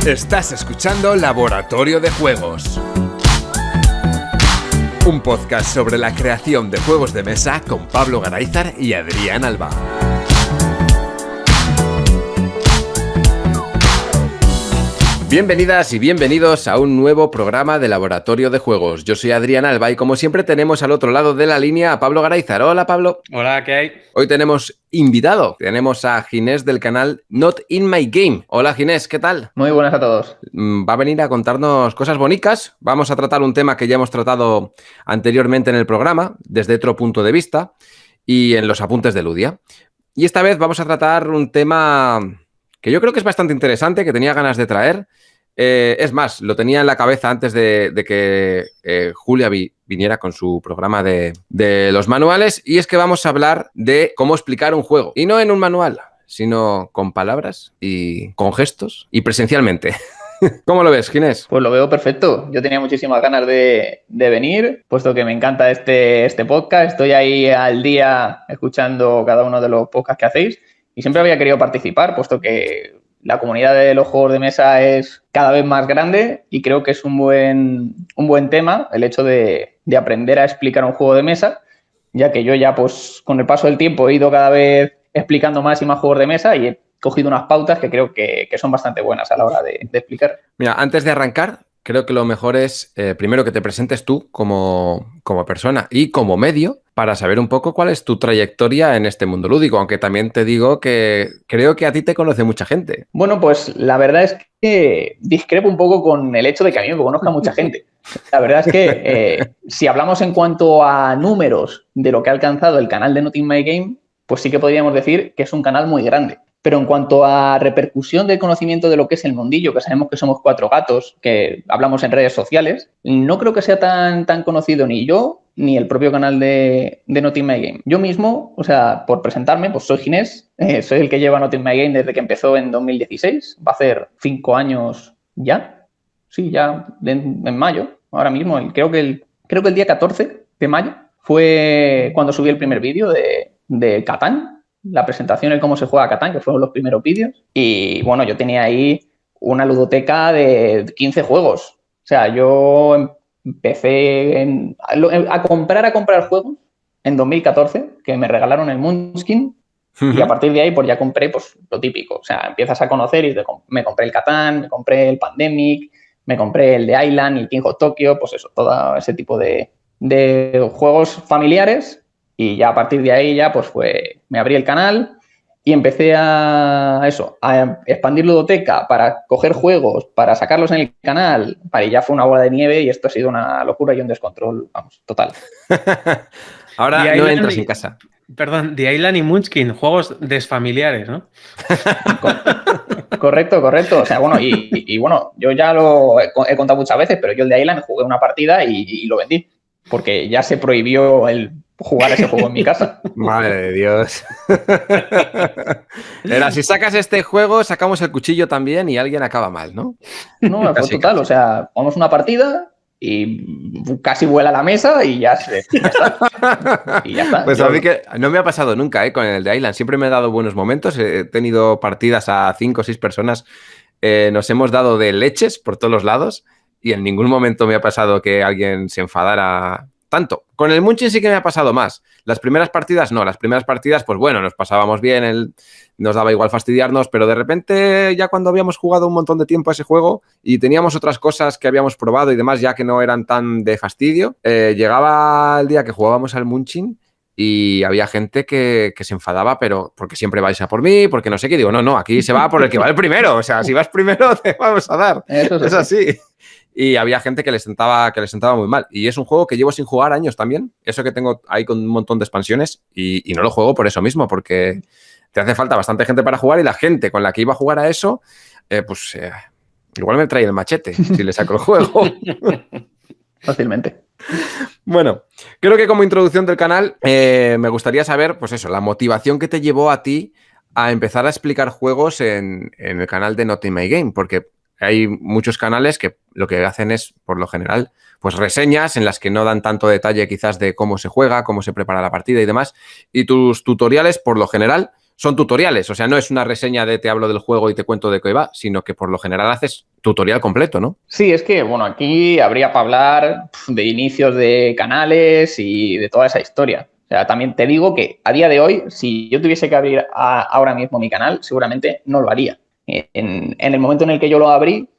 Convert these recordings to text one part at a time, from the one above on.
Estás escuchando Laboratorio de Juegos, un podcast sobre la creación de juegos de mesa con Pablo Garayzar y Adrián Alba. Bienvenidas y bienvenidos a un nuevo programa de Laboratorio de Juegos. Yo soy Adrián Alba y como siempre tenemos al otro lado de la línea a Pablo Garayzar. Hola, Pablo. Hola, ¿qué hay? Hoy tenemos invitado. Tenemos a Ginés del canal Not In My Game. Hola, Ginés, ¿qué tal? Muy buenas a todos. Va a venir a contarnos cosas bonitas. Vamos a tratar un tema que ya hemos tratado anteriormente en el programa, desde otro punto de vista y en los apuntes de Ludia. Y esta vez vamos a tratar un tema que yo creo que es bastante interesante, que tenía ganas de traer. Es más, lo tenía en la cabeza antes de que Julia viniera con su programa de los manuales, y es que vamos a hablar de cómo explicar un juego. Y no en un manual, sino con palabras y con gestos y presencialmente. ¿Cómo lo ves, Ginés? Pues lo veo perfecto. Yo tenía muchísimas ganas de venir, puesto que me encanta este podcast. Estoy ahí al día escuchando cada uno de los podcasts que hacéis y siempre había querido participar, puesto que la comunidad de los juegos de mesa es cada vez más grande y creo que es un buen tema el hecho de aprender a explicar un juego de mesa, ya que yo ya pues con el paso del tiempo he ido cada vez explicando más y más juegos de mesa y he cogido unas pautas que creo que son bastante buenas a la hora de explicar. Mira, antes de arrancar, creo que lo mejor es primero que te presentes tú como persona y como medio para saber un poco cuál es tu trayectoria en este mundo lúdico, aunque también te digo que creo que a ti te conoce mucha gente. Bueno, pues la verdad es que discrepo un poco con el hecho de que a mí me conozca mucha gente. La verdad es que si hablamos en cuanto a números de lo que ha alcanzado el canal de Not In My Game, pues sí que podríamos decir que es un canal muy grande. Pero en cuanto a repercusión del conocimiento de lo que es el mundillo, que sabemos que somos cuatro gatos, que hablamos en redes sociales, no creo que sea tan conocido ni yo ni el propio canal de Not In My Game. Yo mismo, o sea, por presentarme, pues soy Ginés, soy el que lleva Not In My Game desde que empezó en 2016, va a hacer 5 años ya, sí, ya en mayo, ahora mismo, creo que el día 14 de mayo fue cuando subí el primer vídeo de Catán, la presentación de cómo se juega a Catán, que fueron los primeros vídeos. Y bueno, yo tenía ahí una ludoteca de 15 juegos. O sea, yo empecé a comprar juegos en 2014, que me regalaron el Munchkin, y a partir de ahí pues ya compré pues lo típico. O sea, empiezas a conocer y me compré el Catán, me compré el Pandemic, me compré el de Island, el King of Tokyo, pues eso, todo ese tipo de juegos familiares. Y ya a partir de ahí ya pues me abrí el canal y empecé a expandir ludoteca para coger juegos, para sacarlos en el canal, y ya fue una bola de nieve y esto ha sido una locura y un descontrol, vamos, total. Ahora no entras en casa. Perdón, The Island y Munchkin, juegos desfamiliares, ¿no? Correcto. O sea, bueno, y bueno, yo ya lo he contado muchas veces, pero yo el de Island jugué una partida y lo vendí, porque ya se prohibió el jugar ese juego en mi casa. Madre de Dios. Era, si sacas este juego, sacamos el cuchillo también y alguien acaba mal, ¿no? No, fue total. O sea, vamos una partida y casi vuela la mesa y ya está. Y ya está. Pues a mí que no me ha pasado nunca, con el de Island. Siempre me he dado buenos momentos. He tenido partidas a 5 o 6 personas. Nos hemos dado de leches por todos los lados y en ningún momento me ha pasado que alguien se enfadara tanto. Con el Munchkin sí que me ha pasado más. Las primeras partidas no. Las primeras partidas, pues bueno, nos pasábamos bien, nos daba igual fastidiarnos, pero de repente ya cuando habíamos jugado un montón de tiempo a ese juego y teníamos otras cosas que habíamos probado y demás ya que no eran tan de fastidio, llegaba el día que jugábamos al Munchkin y había gente que se enfadaba, pero porque siempre vais a por mí, porque no sé qué. Digo, no, aquí se va por el que va el primero. O sea, si vas primero te vamos a dar. Eso es así. Y había gente que le sentaba muy mal. Y es un juego que llevo sin jugar años también. Eso que tengo ahí con un montón de expansiones y no lo juego por eso mismo, porque te hace falta bastante gente para jugar y la gente con la que iba a jugar a eso, igual me trae el machete si le saco el juego. Fácilmente. Bueno, creo que como introducción del canal me gustaría saber, pues eso, la motivación que te llevó a ti a empezar a explicar juegos en el canal de Not In My Game, porque hay muchos canales que lo que hacen es, por lo general, pues reseñas en las que no dan tanto detalle quizás de cómo se juega, cómo se prepara la partida y demás. Y tus tutoriales, por lo general, son tutoriales, o sea, no es una reseña de te hablo del juego y te cuento de qué va, sino que por lo general haces tutorial completo, ¿no? Sí, es que, bueno, aquí habría para hablar de inicios de canales y de toda esa historia. O sea, también te digo que a día de hoy, si yo tuviese que abrir ahora mismo mi canal, seguramente no lo haría. En el momento en el que yo lo abrí,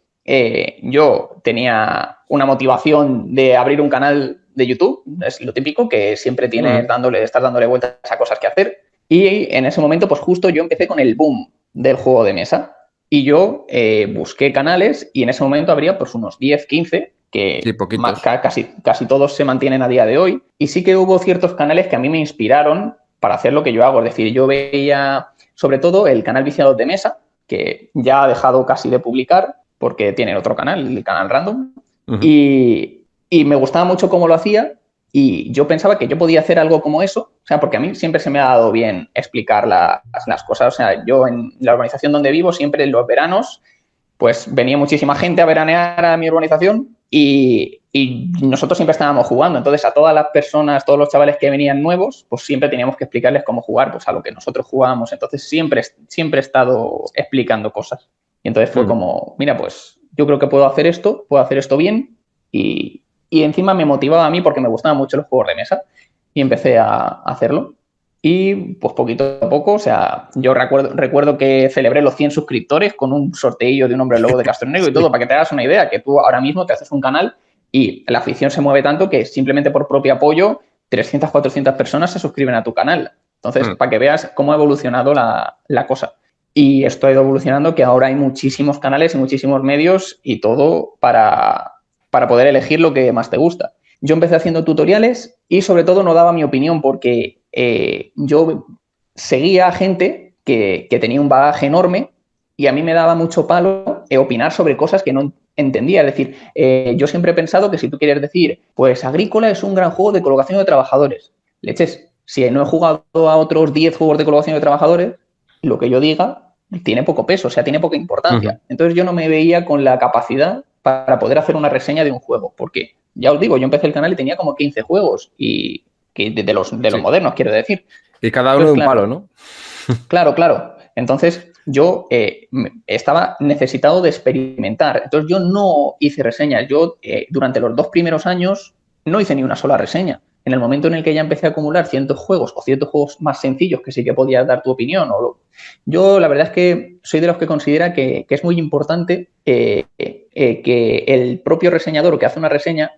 yo tenía una motivación de abrir un canal de YouTube, es lo típico, que siempre tienes estás dándole vueltas a cosas que hacer. Y en ese momento, pues justo yo empecé con el boom del juego de mesa. Y yo busqué canales y en ese momento habría pues unos 10, 15, que Sí, poquitos. casi todos se mantienen a día de hoy. Y sí que hubo ciertos canales que a mí me inspiraron para hacer lo que yo hago. Es decir, yo veía sobre todo el canal Viciados de Mesa, que ya ha dejado casi de publicar porque tiene otro canal, el canal Random. Y me gustaba mucho cómo lo hacía y yo pensaba que yo podía hacer algo como eso, o sea, porque a mí siempre se me ha dado bien explicar las cosas. O sea, yo en la urbanización donde vivo, siempre en los veranos, pues venía muchísima gente a veranear a mi urbanización y nosotros siempre estábamos jugando. Entonces, a todas las personas, todos los chavales que venían nuevos, pues siempre teníamos que explicarles cómo jugar, pues a lo que nosotros jugábamos. Entonces, siempre he estado explicando cosas. Y entonces fue como, mira, pues yo creo que puedo hacer esto bien y encima me motivaba a mí porque me gustaban mucho los juegos de mesa y empecé a hacerlo. Y pues poquito a poco, o sea, yo recuerdo que celebré los 100 suscriptores con un sorteillo de un hombre lobo de Castro Negro y todo, para que te hagas una idea, que tú ahora mismo te haces un canal y la afición se mueve tanto que simplemente por propio apoyo 300, 400 personas se suscriben a tu canal. Entonces, para que veas cómo ha evolucionado la cosa. Y esto ha ido evolucionando, que ahora hay muchísimos canales y muchísimos medios y todo para poder elegir lo que más te gusta. Yo empecé haciendo tutoriales y sobre todo no daba mi opinión porque yo seguía a gente que tenía un bagaje enorme y a mí me daba mucho palo opinar sobre cosas que no entendía. Es decir, yo siempre he pensado que si tú quieres decir, pues Agrícola es un gran juego de colocación de trabajadores. Leches, si no he jugado a otros 10 juegos de colocación de trabajadores, lo que yo diga tiene poco peso, o sea, tiene poca importancia. Entonces yo no me veía con la capacidad para poder hacer una reseña de un juego, porque ya os digo, yo empecé el canal y tenía como 15 juegos y que de los modernos, quiero decir. Y cada uno de un palo, ¿no? Claro. Entonces yo estaba necesitado de experimentar. Entonces yo no hice reseñas. Yo durante los 2 primeros años no hice ni una sola reseña. En el momento en el que ya empecé a acumular ciertos juegos o ciertos juegos más sencillos que sí que podías dar tu opinión. Yo la verdad es que soy de los que considera que es muy importante que el propio reseñador que hace una reseña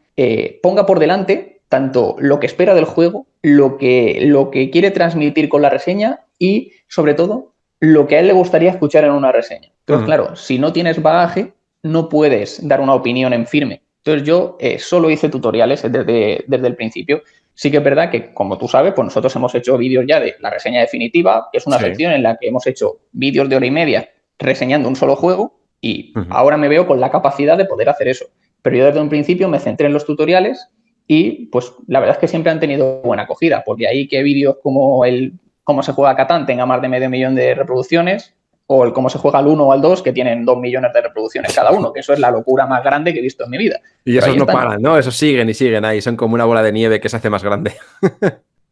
ponga por delante tanto lo que espera del juego, lo que quiere transmitir con la reseña y, sobre todo, lo que a él le gustaría escuchar en una reseña. Entonces, claro, si no tienes bagaje, no puedes dar una opinión en firme. Entonces, yo solo hice tutoriales desde el principio. Sí que es verdad que, como tú sabes, pues nosotros hemos hecho vídeos ya de la reseña definitiva, que es una sección en la que hemos hecho vídeos de hora y media reseñando un solo juego y ahora me veo con la capacidad de poder hacer eso. Pero yo desde un principio me centré en los tutoriales y pues la verdad es que siempre han tenido buena acogida, porque ahí que vídeos como el cómo se juega Catán tenga más de 500.000 de reproducciones o el cómo se juega al 1 o al 2 que tienen 2 millones de reproducciones cada uno, que eso es la locura más grande que he visto en mi vida. Y esos no paran, ¿no? Esos siguen y siguen ahí, son como una bola de nieve que se hace más grande.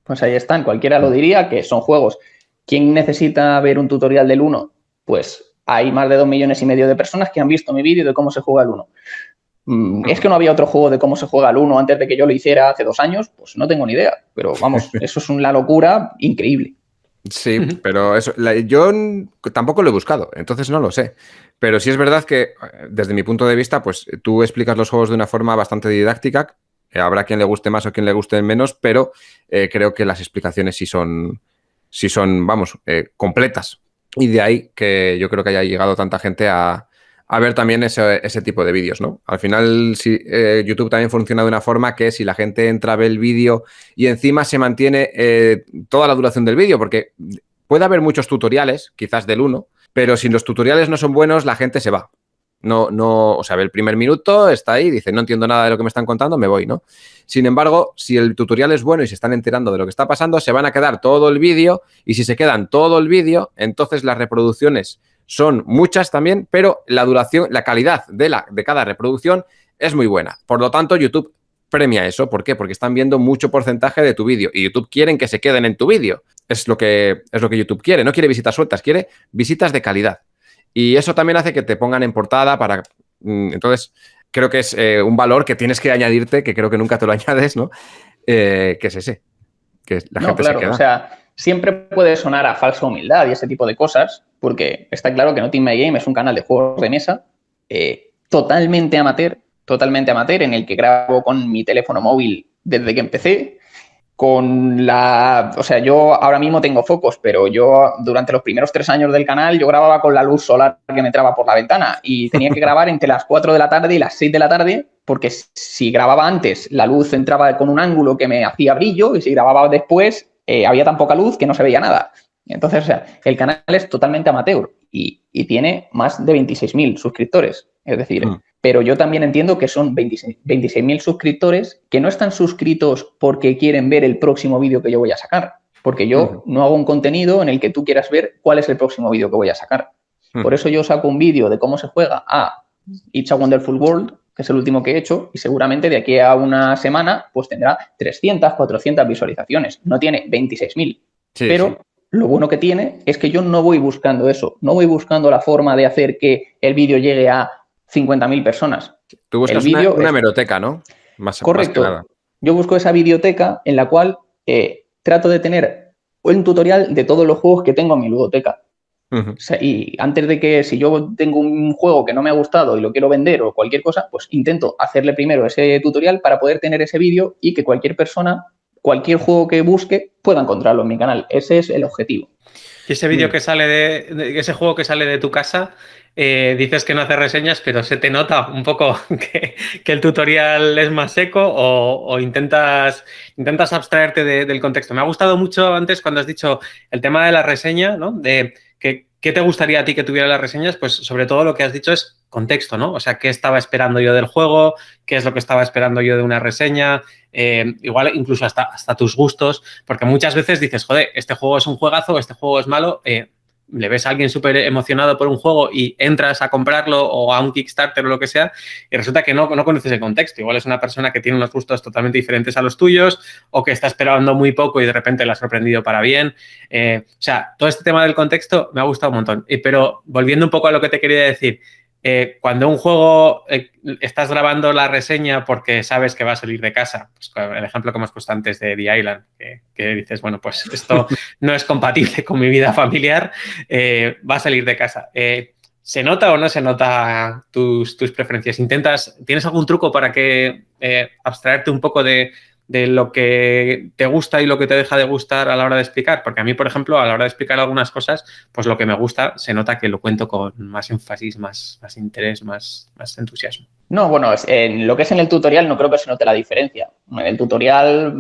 Pues ahí están, cualquiera lo diría, que son juegos. ¿Quién necesita ver un tutorial del 1? Pues hay más de 2,5 millones de personas que han visto mi vídeo de cómo se juega el 1. ¿Es que no había otro juego de cómo se juega el 1 antes de que yo lo hiciera hace 2 años? Pues no tengo ni idea, pero vamos, eso es una locura increíble. Sí, pero eso, yo tampoco lo he buscado, entonces no lo sé. Pero sí es verdad que, desde mi punto de vista, pues tú explicas los juegos de una forma bastante didáctica. Habrá quien le guste más o quien le guste menos, pero creo que las explicaciones sí son vamos, completas. Y de ahí que yo creo que haya llegado tanta gente a ver también ese tipo de vídeos, ¿no? Al final, YouTube también funciona de una forma que si la gente entra a ver el vídeo y encima se mantiene toda la duración del vídeo, porque puede haber muchos tutoriales, quizás del 1, pero si los tutoriales no son buenos, la gente se va. No, o sea, ve el primer minuto, está ahí, dice, no entiendo nada de lo que me están contando, me voy, ¿no? Sin embargo, si el tutorial es bueno y se están enterando de lo que está pasando, se van a quedar todo el vídeo y si se quedan todo el vídeo, entonces las reproducciones son muchas también, pero la duración, la calidad de cada reproducción es muy buena. Por lo tanto, YouTube premia eso. ¿Por qué? Porque están viendo mucho porcentaje de tu vídeo y YouTube quieren que se queden en tu vídeo. es lo que YouTube quiere. No quiere visitas sueltas, quiere visitas de calidad. Y eso también hace que te pongan en portada para... Entonces, creo que es un valor que tienes que añadirte, que creo que nunca te lo añades, ¿no? Que es ese, que la gente se queda. O sea, siempre puede sonar a falsa humildad y ese tipo de cosas, porque está claro que Nothing My Game es un canal de juegos de mesa totalmente amateur, en el que grabo con mi teléfono móvil desde que empecé. O sea, yo ahora mismo tengo focos, pero yo durante los primeros 3 años del canal yo grababa con la luz solar que me entraba por la ventana y tenía que grabar entre las 4 de la tarde y las 6 de la tarde porque si grababa antes la luz entraba con un ángulo que me hacía brillo y si grababa después había tan poca luz que no se veía nada. Entonces, o sea, el canal es totalmente amateur y tiene más de 26.000 suscriptores. Es decir, pero yo también entiendo que son 26.000 suscriptores que no están suscritos porque quieren ver el próximo vídeo que yo voy a sacar. Porque yo no hago un contenido en el que tú quieras ver cuál es el próximo vídeo que voy a sacar. Por eso yo saco un vídeo de cómo se juega a It's a Wonderful World, que es el último que he hecho, y seguramente de aquí a una semana pues tendrá 300, 400 visualizaciones. No tiene 26.000. Sí, pero lo bueno que tiene es que yo no voy buscando eso. No voy buscando la forma de hacer que el vídeo llegue a 50.000 personas. Tú buscas una hemeroteca, ¿no? Correcto. Más que nada. Yo busco esa videoteca en la cual trato de tener un tutorial de todos los juegos que tengo en mi ludoteca. O sea, y antes de que, si yo tengo un juego que no me ha gustado y lo quiero vender o cualquier cosa, pues intento hacerle primero ese tutorial para poder tener ese vídeo y que cualquier persona, cualquier juego que busque, pueda encontrarlo en mi canal. Ese es el objetivo. Y ese vídeo que sale de ese juego que sale de tu casa, dices que no haces reseñas, pero se te nota un poco que el tutorial es más seco o intentas abstraerte del contexto. Me ha gustado mucho antes cuando has dicho el tema de la reseña, ¿no? De ¿qué te gustaría a ti que tuviera las reseñas? Pues sobre todo lo que has dicho es contexto, ¿no? O sea, ¿qué estaba esperando yo del juego? ¿Qué es lo que estaba esperando yo de una reseña? Igual incluso hasta tus gustos, porque muchas veces dices, joder, este juego es un juegazo, este juego es malo, le ves a alguien súper emocionado por un juego y entras a comprarlo o a un Kickstarter o lo que sea y resulta que no conoces el contexto. Igual es una persona que tiene unos gustos totalmente diferentes a los tuyos o que está esperando muy poco y de repente la has sorprendido para bien. O sea, todo este tema del contexto me ha gustado un montón. Pero volviendo un poco a lo que te quería decir, cuando un juego estás grabando la reseña porque sabes que va a salir de casa, pues el ejemplo que hemos puesto antes de The Island, que dices, bueno, pues esto no es compatible con mi vida familiar, va a salir de casa. ¿Se nota o no se nota tus preferencias? ¿Tienes algún truco para que abstraerte un poco de lo que te gusta y lo que te deja de gustar a la hora de explicar? Porque a mí, por ejemplo, a la hora de explicar algunas cosas, pues lo que me gusta se nota que lo cuento con más énfasis, más interés, más entusiasmo. No, bueno, en lo que es en el tutorial no creo que se note la diferencia. En el tutorial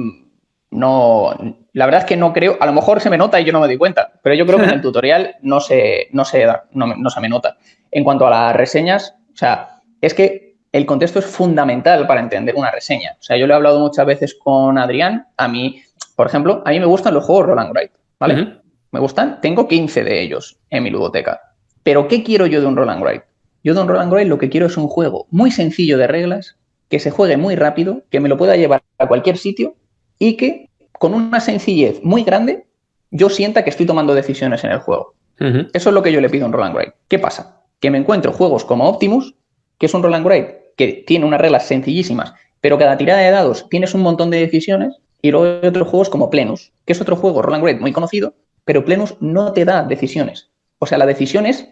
no, la verdad es que no creo, a lo mejor se me nota y yo no me doy cuenta, pero yo creo que en el tutorial no se me nota. En cuanto a las reseñas, o sea, es que el contexto es fundamental para entender una reseña. O sea, yo lo he hablado muchas veces con Adrián. A mí, por ejemplo, a mí me gustan los juegos Roll and Write, ¿vale? Me gustan, tengo 15 de ellos en mi ludoteca. Pero ¿qué quiero yo de un Roll and Write? Yo de un Roll and Write lo que quiero es un juego muy sencillo de reglas, que se juegue muy rápido, que me lo pueda llevar a cualquier sitio y que con una sencillez muy grande yo sienta que estoy tomando decisiones en el juego. Eso es lo que yo le pido a un Roll and Write. ¿Qué pasa? Que me encuentro juegos como Optimus, que es un Roll and Write que tiene unas reglas sencillísimas, pero cada tirada de dados tienes un montón de decisiones, y luego hay otros juegos como Plenus, que es otro juego Roll and Write muy conocido, pero Plenus no te da decisiones. O sea, la decisión es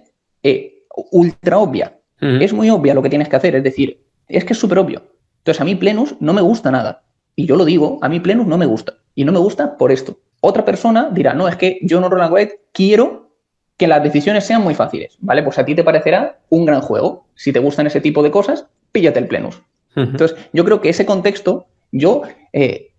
ultra obvia. Es muy obvia lo que tienes que hacer, es decir, es que es súper obvio. Entonces, a mí Plenus no me gusta nada. Y yo lo digo, a mí Plenus no me gusta. Y no me gusta por esto. Otra persona dirá, no, es que yo en un Roll and Write quiero que las decisiones sean muy fáciles, ¿vale? Pues a ti te parecerá un gran juego. Si te gustan ese tipo de cosas, píllate el Plenus. Entonces, yo creo que ese contexto, yo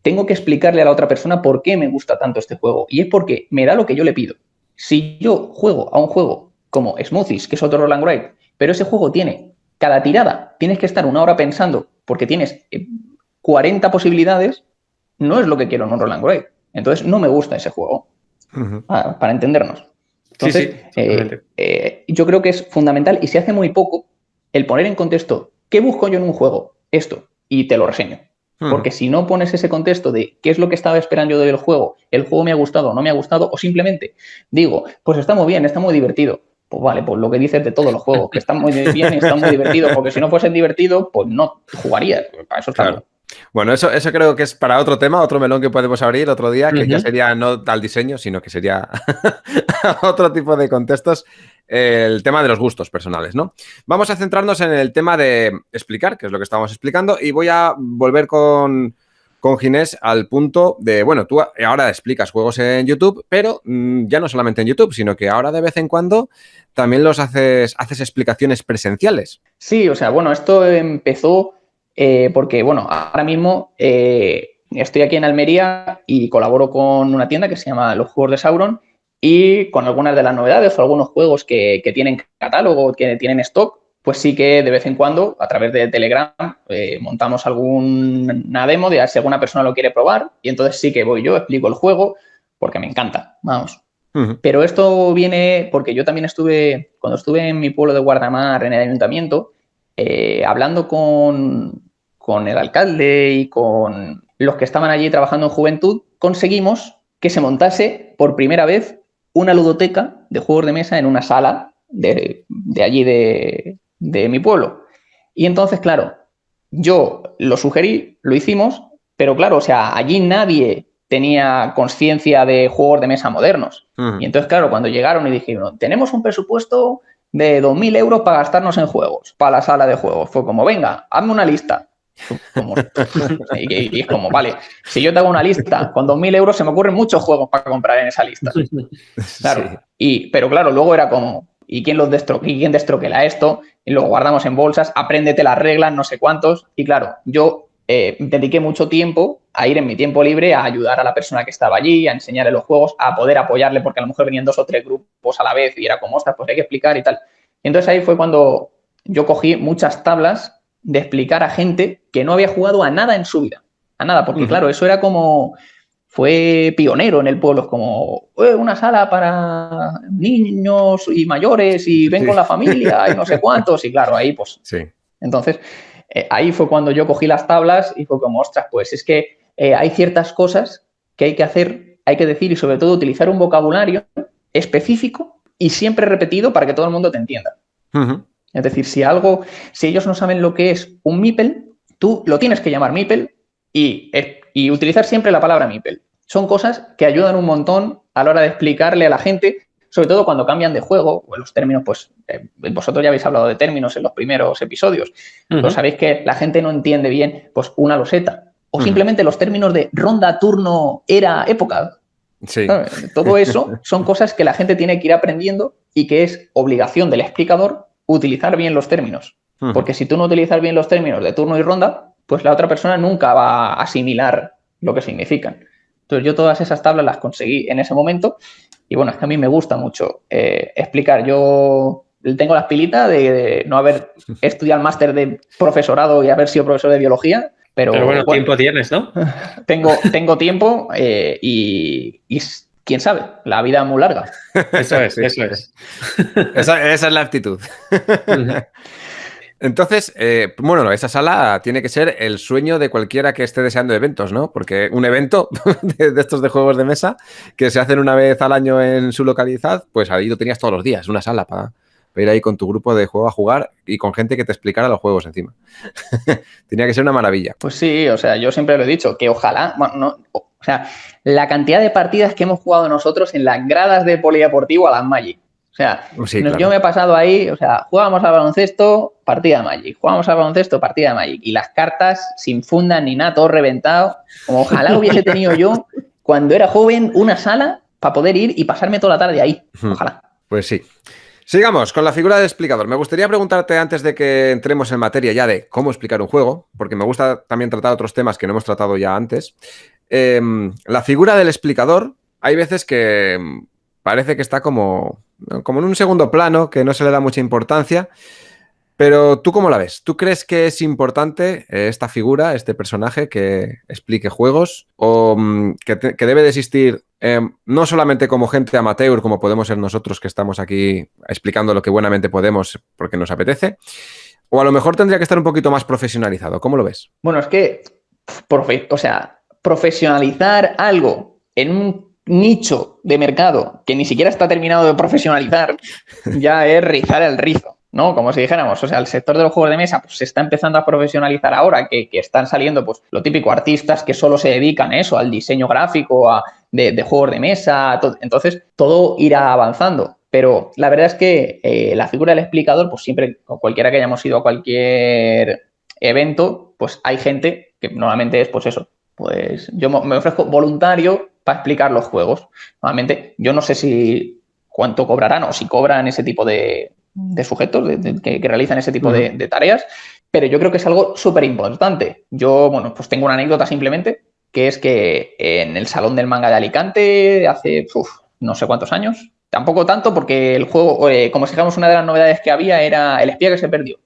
tengo que explicarle a la otra persona por qué me gusta tanto este juego. Y es porque me da lo que yo le pido. Si yo juego a un juego como Smoothies, que es otro Roll and Write, pero ese juego tiene, cada tirada, tienes que estar 1 hora pensando porque tienes 40 posibilidades, no es lo que quiero en un Roll and Write. Entonces, no me gusta ese juego, para entendernos. Entonces, yo creo que es fundamental y se hace muy poco el poner en contexto, ¿qué busco yo en un juego? Esto, y te lo reseño. Porque si no pones ese contexto de qué es lo que estaba esperando yo del juego, el juego me ha gustado o no me ha gustado, o simplemente digo, pues está muy bien, está muy divertido. Pues vale, pues lo que dices de todos los juegos, que están muy bien, están muy divertidos, porque si no fuesen divertidos, pues no jugarías. Para eso está Claro. Bueno, eso creo que es para otro tema, otro melón que podemos abrir otro día, que ya sería no al diseño, sino que sería otro tipo de contextos, el tema de los gustos personales, ¿no? Vamos a centrarnos en el tema de explicar, que es lo que estábamos explicando, y voy a volver con Ginés al punto de, bueno, tú ahora explicas juegos en YouTube, pero ya no solamente en YouTube, sino que ahora de vez en cuando también haces explicaciones presenciales. Sí, o sea, bueno, esto empezó porque, bueno, ahora mismo estoy aquí en Almería y colaboro con una tienda que se llama Los Juegos de Sauron y con algunas de las novedades o algunos juegos que tienen catálogo, que tienen stock, pues sí que de vez en cuando a través de Telegram montamos alguna demo de si alguna persona lo quiere probar y entonces sí que voy yo, explico el juego porque me encanta, vamos. Pero esto viene porque yo también cuando estuve en mi pueblo de Guardamar, en el ayuntamiento, hablando con el alcalde y con los que estaban allí trabajando en juventud, conseguimos que se montase por primera vez una ludoteca de juegos de mesa en una sala de allí de mi pueblo. Y entonces, claro, yo lo sugerí, lo hicimos, pero claro, o sea, allí nadie tenía conciencia de juegos de mesa modernos. Y entonces, claro, cuando llegaron y dijeron, tenemos un presupuesto de 2.000 euros para gastarnos en juegos, para la sala de juegos. Fue como, venga, hazme una lista. Y es como, vale, si yo te hago una lista con 2.000 euros, se me ocurren muchos juegos para comprar en esa lista. Claro, sí. Pero claro, luego era como, ¿y quién destroquela esto? Y lo guardamos en bolsas, apréndete las reglas, no sé cuántos. Y claro, yo dediqué mucho tiempo a ir en mi tiempo libre a ayudar a la persona que estaba allí, a enseñarle los juegos, a poder apoyarle, porque a lo mejor venían 2 o 3 grupos a la vez y era como, ostras, pues hay que explicar y tal. Y entonces ahí fue cuando yo cogí muchas tablas de explicar a gente que no había jugado a nada en su vida. A nada, porque claro, eso era como... Fue pionero en el pueblo, es como una sala para niños y mayores y ven con la familia y no sé cuántos. Y claro, ahí pues... Sí. Entonces, ahí fue cuando yo cogí las tablas y fue como, ostras, pues es que hay ciertas cosas que hay que hacer, hay que decir y sobre todo utilizar un vocabulario específico y siempre repetido para que todo el mundo te entienda. Es decir, si ellos no saben lo que es un meeple, tú lo tienes que llamar meeple y utilizar siempre la palabra meeple. Son cosas que ayudan un montón a la hora de explicarle a la gente, sobre todo cuando cambian de juego, o los términos, pues vosotros ya habéis hablado de términos en los primeros episodios, pero sabéis que la gente no entiende bien pues una loseta, o simplemente los términos de ronda, turno, era, época. Sí. Todo eso son cosas que la gente tiene que ir aprendiendo y que es obligación del explicador utilizar bien los términos. Porque si tú no utilizas bien los términos de turno y ronda, pues la otra persona nunca va a asimilar lo que significan. Entonces yo todas esas tablas las conseguí en ese momento y bueno, es que a mí me gusta mucho explicar. Yo tengo la espilita de no haber estudiado el máster de profesorado y haber sido profesor de biología, pero bueno, tiempo tienes, ¿no? Tengo tiempo y quién sabe, la vida es muy larga. Eso es. Esa es la actitud. Entonces, bueno, esa sala tiene que ser el sueño de cualquiera que esté deseando eventos, ¿no? Porque un evento de estos de juegos de mesa que se hacen una vez al año en su localidad, pues ahí lo tenías todos los días, una sala para ir ahí con tu grupo de juego a jugar y con gente que te explicara los juegos encima. Tenía que ser una maravilla. Pues sí, o sea, yo siempre lo he dicho, que ojalá, bueno, no, o sea, la cantidad de partidas que hemos jugado nosotros en las gradas del polideportivo a las Magic. O sea, sí, claro. Yo me he pasado ahí, o sea, jugábamos al baloncesto, partida de Magic, jugábamos al baloncesto, partida de Magic, y las cartas sin funda ni nada, todo reventado. Como ojalá hubiese tenido yo, cuando era joven, una sala para poder ir y pasarme toda la tarde ahí. Ojalá. Pues sí. Sigamos con la figura del explicador. Me gustaría preguntarte, antes de que entremos en materia ya de cómo explicar un juego, porque me gusta también tratar otros temas que no hemos tratado ya antes. La figura del explicador, hay veces que parece que está como en un segundo plano, que no se le da mucha importancia, pero ¿tú cómo la ves? ¿Tú crees que es importante esta figura, este personaje que explique juegos, o que debe de existir no solamente como gente amateur, como podemos ser nosotros que estamos aquí explicando lo que buenamente podemos porque nos apetece, o a lo mejor tendría que estar un poquito más profesionalizado? ¿Cómo lo ves? Bueno, es que profesionalizar algo en un nicho de mercado que ni siquiera está terminado de profesionalizar, ya es rizar el rizo, ¿no? Como si dijéramos, o sea, el sector de los juegos de mesa pues, se está empezando a profesionalizar ahora, que están saliendo, pues, lo típico, artistas que solo se dedican a eso, al diseño gráfico, de juegos de mesa, entonces todo irá avanzando. Pero la verdad es que la figura del explicador, pues siempre, cualquiera que hayamos ido a cualquier evento, pues hay gente que normalmente es, pues eso, pues yo me ofrezco voluntario para explicar los juegos. Normalmente, yo no sé si cuánto cobrarán o si cobran ese tipo de sujetos que realizan ese tipo de tareas, pero yo creo que es algo súper importante. Yo, bueno, pues tengo una anécdota simplemente, que es que en el Salón del Manga de Alicante, hace no sé cuántos años, tampoco tanto, porque el juego, como si dijéramos, una de las novedades que había era El espía que se perdió.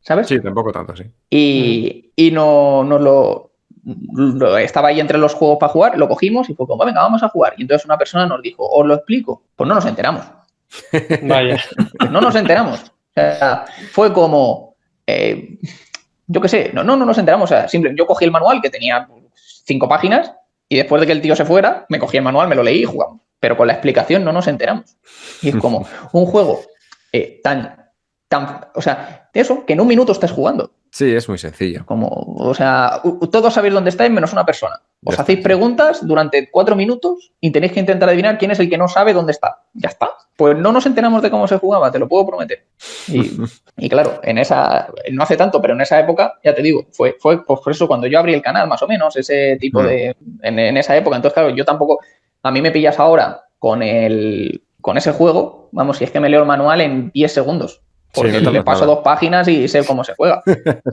¿Sabes? Sí, tampoco tanto, sí. Y no lo estaba ahí entre los juegos para jugar, lo cogimos y fue como, venga, vamos a jugar. Y entonces una persona nos dijo, ¿os lo explico? Pues no nos enteramos. Vaya. No nos enteramos. O sea, fue como, yo qué sé, no nos enteramos. O sea, yo cogí el manual que tenía 5 páginas y después de que el tío se fuera, me cogí el manual, me lo leí y jugamos. Pero con la explicación no nos enteramos. Y es como un juego o sea, eso, que en un minuto estás jugando. Sí, es muy sencillo. Como, o sea, todos sabéis dónde estáis menos una persona. Os hacéis preguntas durante 4 minutos y tenéis que intentar adivinar quién es el que no sabe dónde está. Ya está. Pues no nos enteramos de cómo se jugaba, te lo puedo prometer. Y claro, no hace tanto, pero en esa época, ya te digo, fue pues por eso cuando yo abrí el canal, más o menos, ese tipo en esa época. Entonces, claro, yo tampoco, a mí me pillas ahora con ese juego, vamos, si es que me leo el manual en 10 segundos. Porque le paso 2 páginas y sé cómo se juega.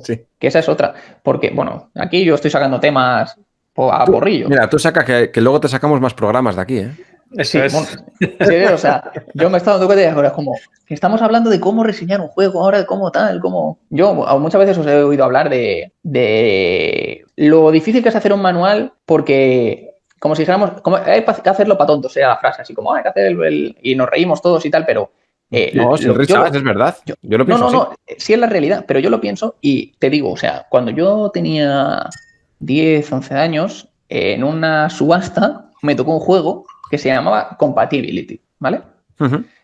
Sí. Que esa es otra. Porque, bueno, aquí yo estoy sacando temas a porrillo. Mira, tú sacas que luego te sacamos más programas de aquí, ¿eh? Eso es. Bueno, sí, o sea, yo me he estado dando cuenta de ahora, es como, estamos hablando de cómo reseñar un juego, ahora de cómo tal, cómo... Yo muchas veces os he oído hablar de lo difícil que es hacer un manual, porque, como si dijéramos, hay que hacerlo para tontos, sea la frase, así como, hay que hacer y nos reímos todos y tal, pero... no, si es verdad. Yo lo pienso No, sí es la realidad, pero yo lo pienso y te digo, o sea, cuando yo tenía 10, 11 años, en una subasta me tocó un juego que se llamaba Compatibility, ¿vale?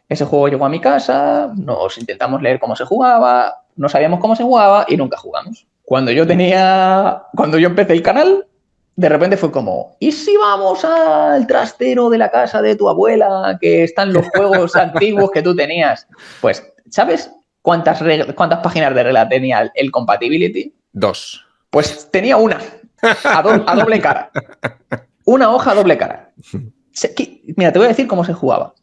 Ese juego llegó a mi casa, nos intentamos leer cómo se jugaba, no sabíamos cómo se jugaba y nunca jugamos. Cuando yo empecé el canal, de repente fue como, ¿y si vamos al trastero de la casa de tu abuela, que están los juegos antiguos que tú tenías? Pues, ¿sabes cuántas páginas de regla tenía el Compatibility? 2. Pues tenía una, a doble cara. Una hoja a doble cara. Mira, te voy a decir cómo se jugaba.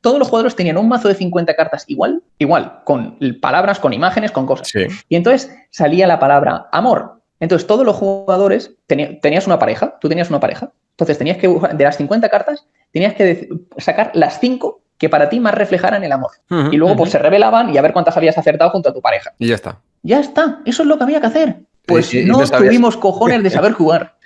Todos los jugadores tenían un mazo de 50 cartas igual, con palabras, con imágenes, con cosas. Sí. Y entonces salía la palabra amor. Entonces, todos los jugadores tenías una pareja, tú tenías una pareja. Entonces, tenías que, de las 50 cartas, tenías que sacar las 5 que para ti más reflejaran el amor. Y luego, pues se revelaban y a ver cuántas habías acertado junto a tu pareja. Y ya está. Ya está, eso es lo que había que hacer. Pues no tuvimos cojones de saber jugar.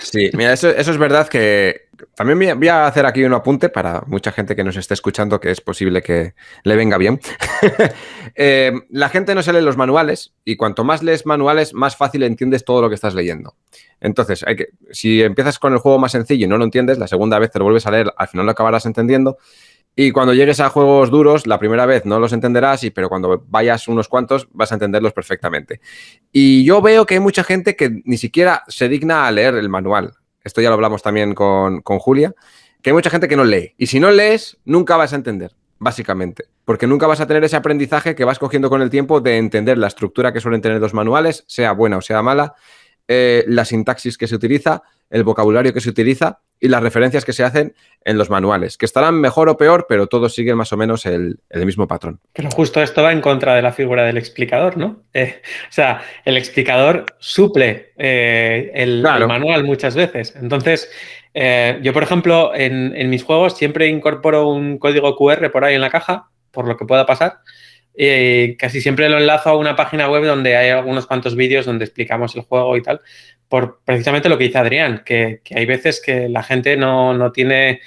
Sí, mira, eso es verdad que también voy a hacer aquí un apunte para mucha gente que nos esté escuchando, que es posible que le venga bien. La gente no se lee los manuales y cuanto más lees manuales, más fácil entiendes todo lo que estás leyendo. Entonces, si empiezas con el juego más sencillo y no lo entiendes, la segunda vez te lo vuelves a leer, al final lo acabarás entendiendo. Y cuando llegues a juegos duros, la primera vez no los entenderás, pero cuando vayas unos cuantos vas a entenderlos perfectamente. Y yo veo que hay mucha gente que ni siquiera se digna a leer el manual. Esto ya lo hablamos también con Julia, que hay mucha gente que no lee. Y si no lees, nunca vas a entender, básicamente. Porque nunca vas a tener ese aprendizaje que vas cogiendo con el tiempo de entender la estructura que suelen tener los manuales, sea buena o sea mala, la sintaxis que se utiliza, el vocabulario que se utiliza y las referencias que se hacen en los manuales, que estarán mejor o peor, pero todos siguen más o menos el mismo patrón. Pero justo esto va en contra de la figura del explicador, ¿no? O sea, el explicador suple el manual muchas veces. Entonces, yo, por ejemplo, en mis juegos siempre incorporo un código QR por ahí en la caja, por lo que pueda pasar. Casi siempre lo enlazo a una página web donde hay algunos cuantos vídeos donde explicamos el juego y tal, por precisamente lo que dice Adrián, que hay veces que la gente no tiene,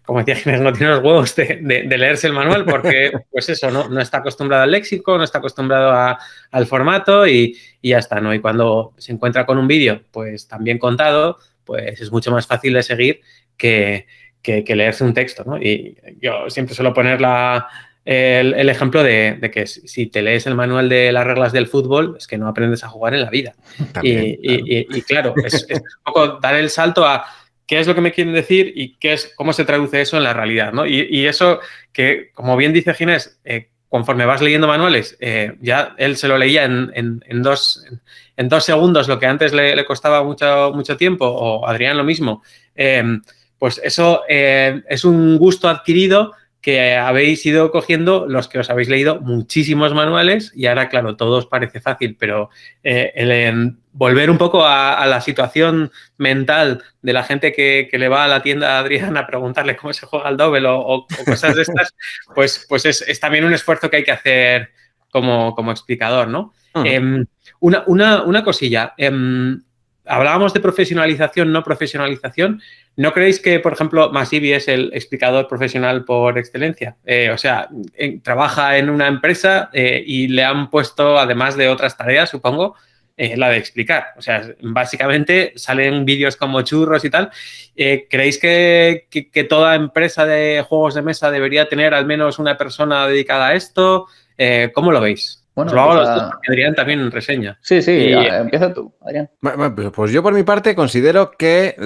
como decía Ginés, no tiene los huevos de leerse el manual porque, pues eso, no está acostumbrado al léxico, no está acostumbrado al formato y ya está, ¿no? Y cuando se encuentra con un vídeo, pues tan bien contado, pues es mucho más fácil de seguir que leerse un texto, ¿no? Y yo siempre suelo poner el ejemplo de que si te lees el manual de las reglas del fútbol, es que no aprendes a jugar en la vida. También, claro, es un poco dar el salto a qué es lo que me quieren decir y cómo se traduce eso en la realidad, ¿no? Y eso que, como bien dice Ginés, conforme vas leyendo manuales, ya él se lo leía en 2 segundos, lo que antes le costaba mucho tiempo, o Adrián lo mismo, pues eso es un gusto adquirido que habéis ido cogiendo los que os habéis leído muchísimos manuales y ahora, claro, todo os parece fácil, pero volver un poco a la situación mental de la gente que le va a la tienda a Adrián a preguntarle cómo se juega el doble o cosas de estas, pues es también un esfuerzo que hay que hacer como explicador, ¿no? Uh-huh. Una cosilla. Hablábamos de profesionalización, no profesionalización. ¿No creéis que, por ejemplo, Masivi es el explicador profesional por excelencia? O sea, trabaja en una empresa y le han puesto, además de otras tareas, supongo, la de explicar. O sea, básicamente salen vídeos como churros y tal. ¿Creéis que toda empresa de juegos de mesa debería tener al menos una persona dedicada a esto? ¿Cómo lo veis? Bueno, lo hago los dos porque Adrián también reseña. Sí, empieza tú, Adrián. Pues yo por mi parte considero que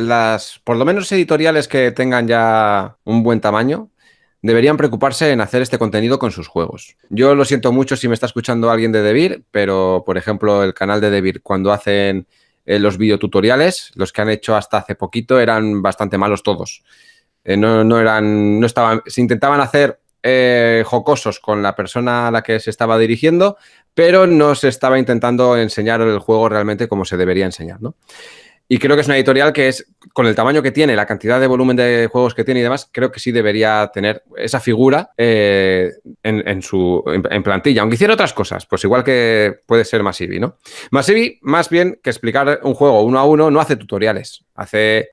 por lo menos editoriales que tengan ya un buen tamaño, deberían preocuparse en hacer este contenido con sus juegos. Yo lo siento mucho si me está escuchando alguien de Devir, pero por ejemplo el canal de Devir, cuando hacen los videotutoriales, los que han hecho hasta hace poquito eran bastante malos todos. Se intentaban hacer jocosos con la persona a la que se estaba dirigiendo, pero no se estaba intentando enseñar el juego realmente como se debería enseñar, ¿no? Y creo que es una editorial que con el tamaño que tiene, la cantidad de volumen de juegos que tiene y demás, creo que sí debería tener esa figura en plantilla. Aunque hiciera otras cosas, pues igual que puede ser Masivi, ¿no? Masivi, más bien que explicar un juego uno a uno, no hace tutoriales. Hace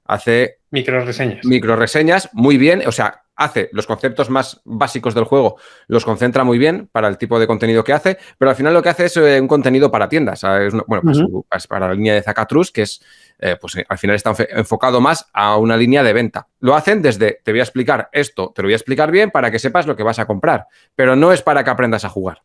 microreseñas muy bien, o sea, hace los conceptos más básicos del juego, los concentra muy bien para el tipo de contenido que hace, pero al final lo que hace es un contenido para tiendas. Pues para la línea de Zacatrus, que es, pues al final está enfocado más a una línea de venta. Lo hacen desde, te voy a explicar esto, te lo voy a explicar bien para que sepas lo que vas a comprar, pero no es para que aprendas a jugar.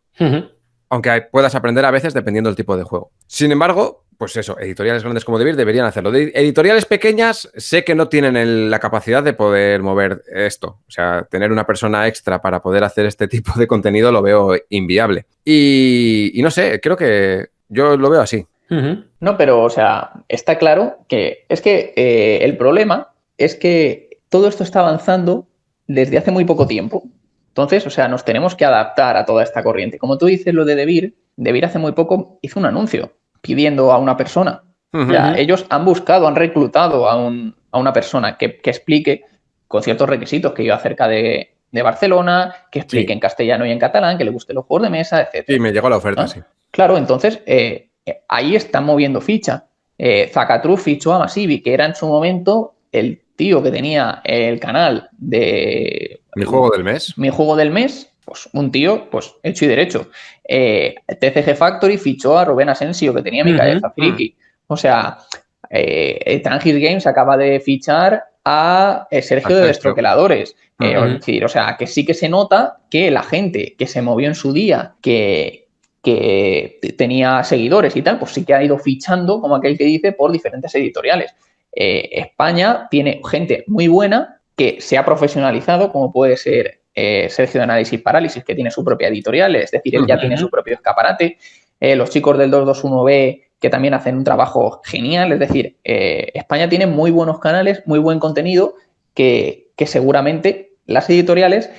Aunque puedas aprender a veces dependiendo del tipo de juego. Sin embargo, pues eso, editoriales grandes como Devir deberían hacerlo. Editoriales pequeñas sé que no tienen la capacidad de poder mover esto. O sea, tener una persona extra para poder hacer este tipo de contenido lo veo inviable. Y no sé, creo que yo lo veo así. No, pero, o sea, está claro que es que el problema es que todo esto está avanzando desde hace muy poco tiempo. Entonces, o sea, nos tenemos que adaptar a toda esta corriente. Como tú dices lo de Devir hace muy poco hizo un anuncio pidiendo a una persona. Uh-huh. Ya, ellos han reclutado a una persona que explique con ciertos requisitos que yo acerca de Barcelona, que explique en castellano y en catalán, que le gusten los juegos de mesa, etc. Sí, me llegó la oferta, sí. Claro, entonces ahí están moviendo ficha. Zacatrus fichó a Masivi, que era en su momento el tío que tenía el canal de... Mi juego del mes. Mi juego del mes. Pues un tío, pues hecho y derecho. TCG Factory fichó a Rubén Asensio, que tenía mi cabeza friki. O sea, Trangis Games acaba de fichar a Sergio de Destroqueladores. Es decir, o sea, que sí que se nota que la gente que se movió en su día, que tenía seguidores y tal, pues sí que ha ido fichando, como aquel que dice, por diferentes editoriales. España tiene gente muy buena que se ha profesionalizado, como puede ser Sergio de Análisis Parálisis, que tiene su propia editorial, es decir, él ya tiene su propio escaparate. Los chicos del 221B, que también hacen un trabajo genial, es decir, España tiene muy buenos canales, muy buen contenido, que seguramente las editoriales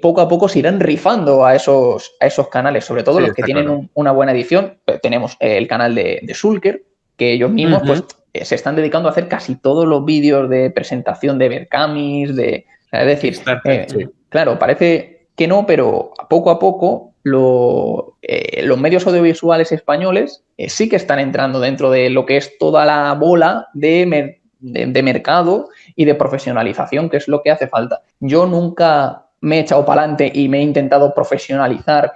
poco a poco se irán rifando a esos canales, sobre todo los que tienen una buena edición. Tenemos el canal de Sulker, que ellos mismos pues se están dedicando a hacer casi todos los vídeos de presentación de Berkamis, es decir, claro, parece que no, pero poco a poco los medios audiovisuales españoles sí que están entrando dentro de lo que es toda la bola de de mercado y de profesionalización, que es lo que hace falta. Yo nunca me he echado para adelante y me he intentado profesionalizar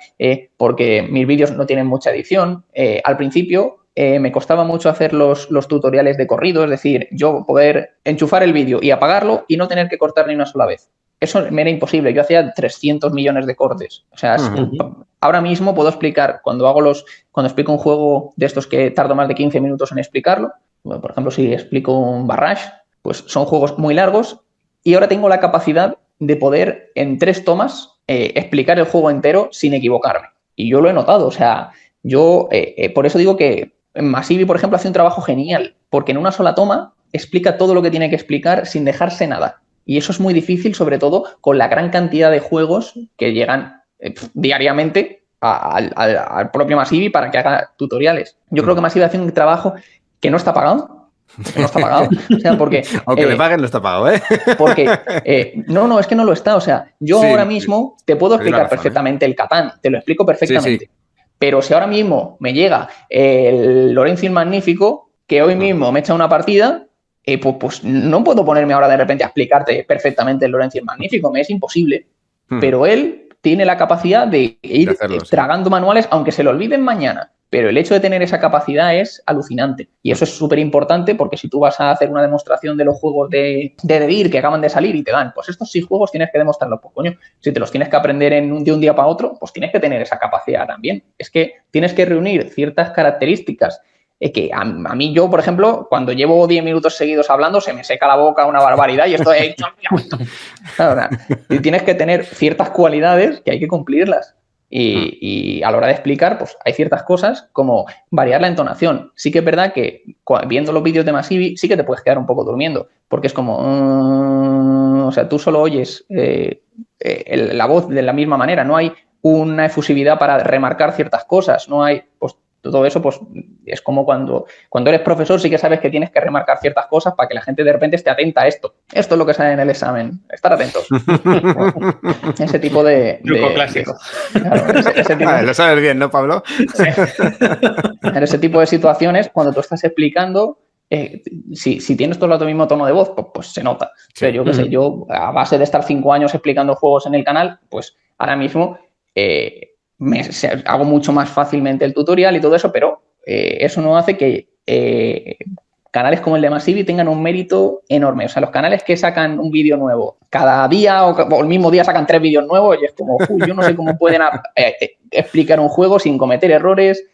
porque mis vídeos no tienen mucha edición. Al principio me costaba mucho hacer los tutoriales de corrido, es decir, yo poder enchufar el vídeo y apagarlo y no tener que cortar ni una sola vez. Eso me era imposible. Yo hacía 300 millones de cortes. O sea, ahora mismo puedo explicar, cuando explico un juego de estos que tardo más de 15 minutos en explicarlo, bueno, por ejemplo, si explico un Barrage, pues son juegos muy largos y ahora tengo la capacidad de poder en 3 tomas explicar el juego entero sin equivocarme. Y yo lo he notado. O sea, yo por eso digo que Masivi, por ejemplo, hace un trabajo genial, porque en una sola toma explica todo lo que tiene que explicar sin dejarse nada. Y eso es muy difícil, sobre todo con la gran cantidad de juegos que llegan diariamente al propio Masivi para que haga tutoriales. Yo creo que Masivi hace un trabajo que no está pagado. Que no está pagado. O sea, porque... Aunque le paguen, no está pagado, ¿eh? Porque... no, es que no lo está. O sea, yo ahora mismo te puedo explicar perfectamente el Catán. Te lo explico perfectamente. Sí. Pero si ahora mismo me llega el Lorenzo el Magnífico, que hoy mismo me echa una partida... pues no puedo ponerme ahora de repente a explicarte perfectamente el Lorenzo el Magnífico, me es imposible. Pero él tiene la capacidad de ir tragando manuales, aunque se lo olviden mañana. Pero el hecho de tener esa capacidad es alucinante. Y eso es súper importante porque si tú vas a hacer una demostración de los juegos de Devir que acaban de salir y te dan, pues estos 6 juegos tienes que demostrarlos. Pues coño, si te los tienes que aprender de un día para otro, pues tienes que tener esa capacidad también. Es que tienes que reunir ciertas características que a mí, yo, por ejemplo, cuando llevo 10 minutos seguidos hablando, se me seca la boca una barbaridad y esto es... Claro, y tienes que tener ciertas cualidades que hay que cumplirlas. Y a la hora de explicar, pues hay ciertas cosas como variar la entonación. Sí que es verdad que viendo los vídeos de Masivi sí que te puedes quedar un poco durmiendo, porque es como... o sea, tú solo oyes la voz de la misma manera, no hay una efusividad para remarcar ciertas cosas, no hay... pues todo eso, pues, es como cuando eres profesor, sí que sabes que tienes que remarcar ciertas cosas para que la gente de repente esté atenta a esto. Esto es lo que sale en el examen. Estar atentos. Ese tipo de... Truco clásico. Claro, ese tipo, lo sabes bien, ¿no, Pablo? Sí. En ese tipo de situaciones, cuando tú estás explicando, si tienes todo el mismo tono de voz, pues se nota. Sí. Pero yo qué sé, yo, a base de estar 5 años explicando juegos en el canal, pues ahora mismo... hago mucho más fácilmente el tutorial y todo eso, pero eso no hace que canales como el de Masivi tengan un mérito enorme. O sea, los canales que sacan un vídeo nuevo cada día o el mismo día sacan 3 vídeos nuevos y es como, yo no sé cómo pueden explicar un juego sin cometer errores.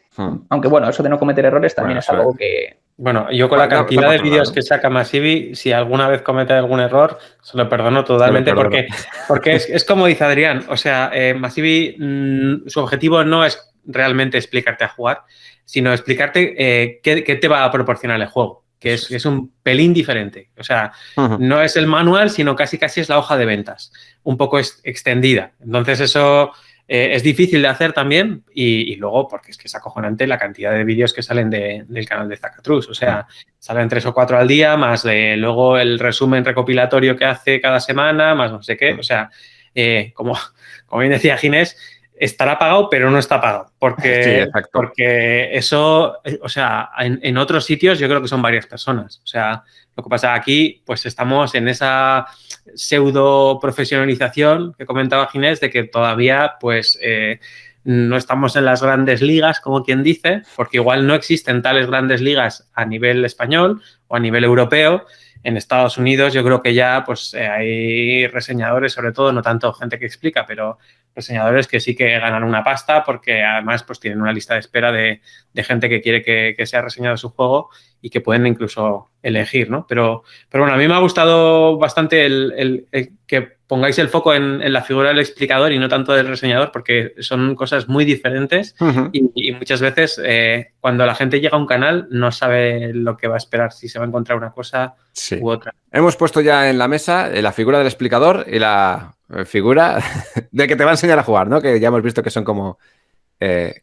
Aunque bueno, eso de no cometer errores también es algo que... Bueno, yo con la cantidad de vídeos que saca Masivi, si alguna vez comete algún error, se lo perdono totalmente porque es como dice Adrián, o sea, Masivi, su objetivo no es realmente explicarte a jugar, sino explicarte qué te va a proporcionar el juego, que es un pelín diferente. O sea, no es el manual, sino casi es la hoja de ventas, un poco extendida. Entonces eso... es difícil de hacer también y luego porque es que es acojonante la cantidad de vídeos que salen del canal de Zacatrus. O sea, salen 3 o 4 al día, más luego el resumen recopilatorio que hace cada semana, más no sé qué. O sea, como bien decía Ginés, estará pagado, pero no está pagado. Porque eso, o sea, en otros sitios yo creo que son varias personas. O sea, lo que pasa aquí, pues estamos en esa pseudo profesionalización que comentaba Ginés, de que todavía, pues, no estamos en las grandes ligas, como quien dice, porque igual no existen tales grandes ligas a nivel español o a nivel europeo. En Estados Unidos yo creo que ya pues hay reseñadores, sobre todo, no tanto gente que explica, pero reseñadores que sí que ganan una pasta porque además pues tienen una lista de espera de gente que quiere que sea reseñado su juego y que pueden incluso elegir, ¿no? Pero bueno, a mí me ha gustado bastante el que pongáis el foco en la figura del explicador y no tanto del reseñador, porque son cosas muy diferentes y muchas veces cuando la gente llega a un canal no sabe lo que va a esperar, si se va a encontrar una cosa u otra. Hemos puesto ya en la mesa la figura del explicador y la figura de que te va a enseñar a jugar, ¿no? Que ya hemos visto que son como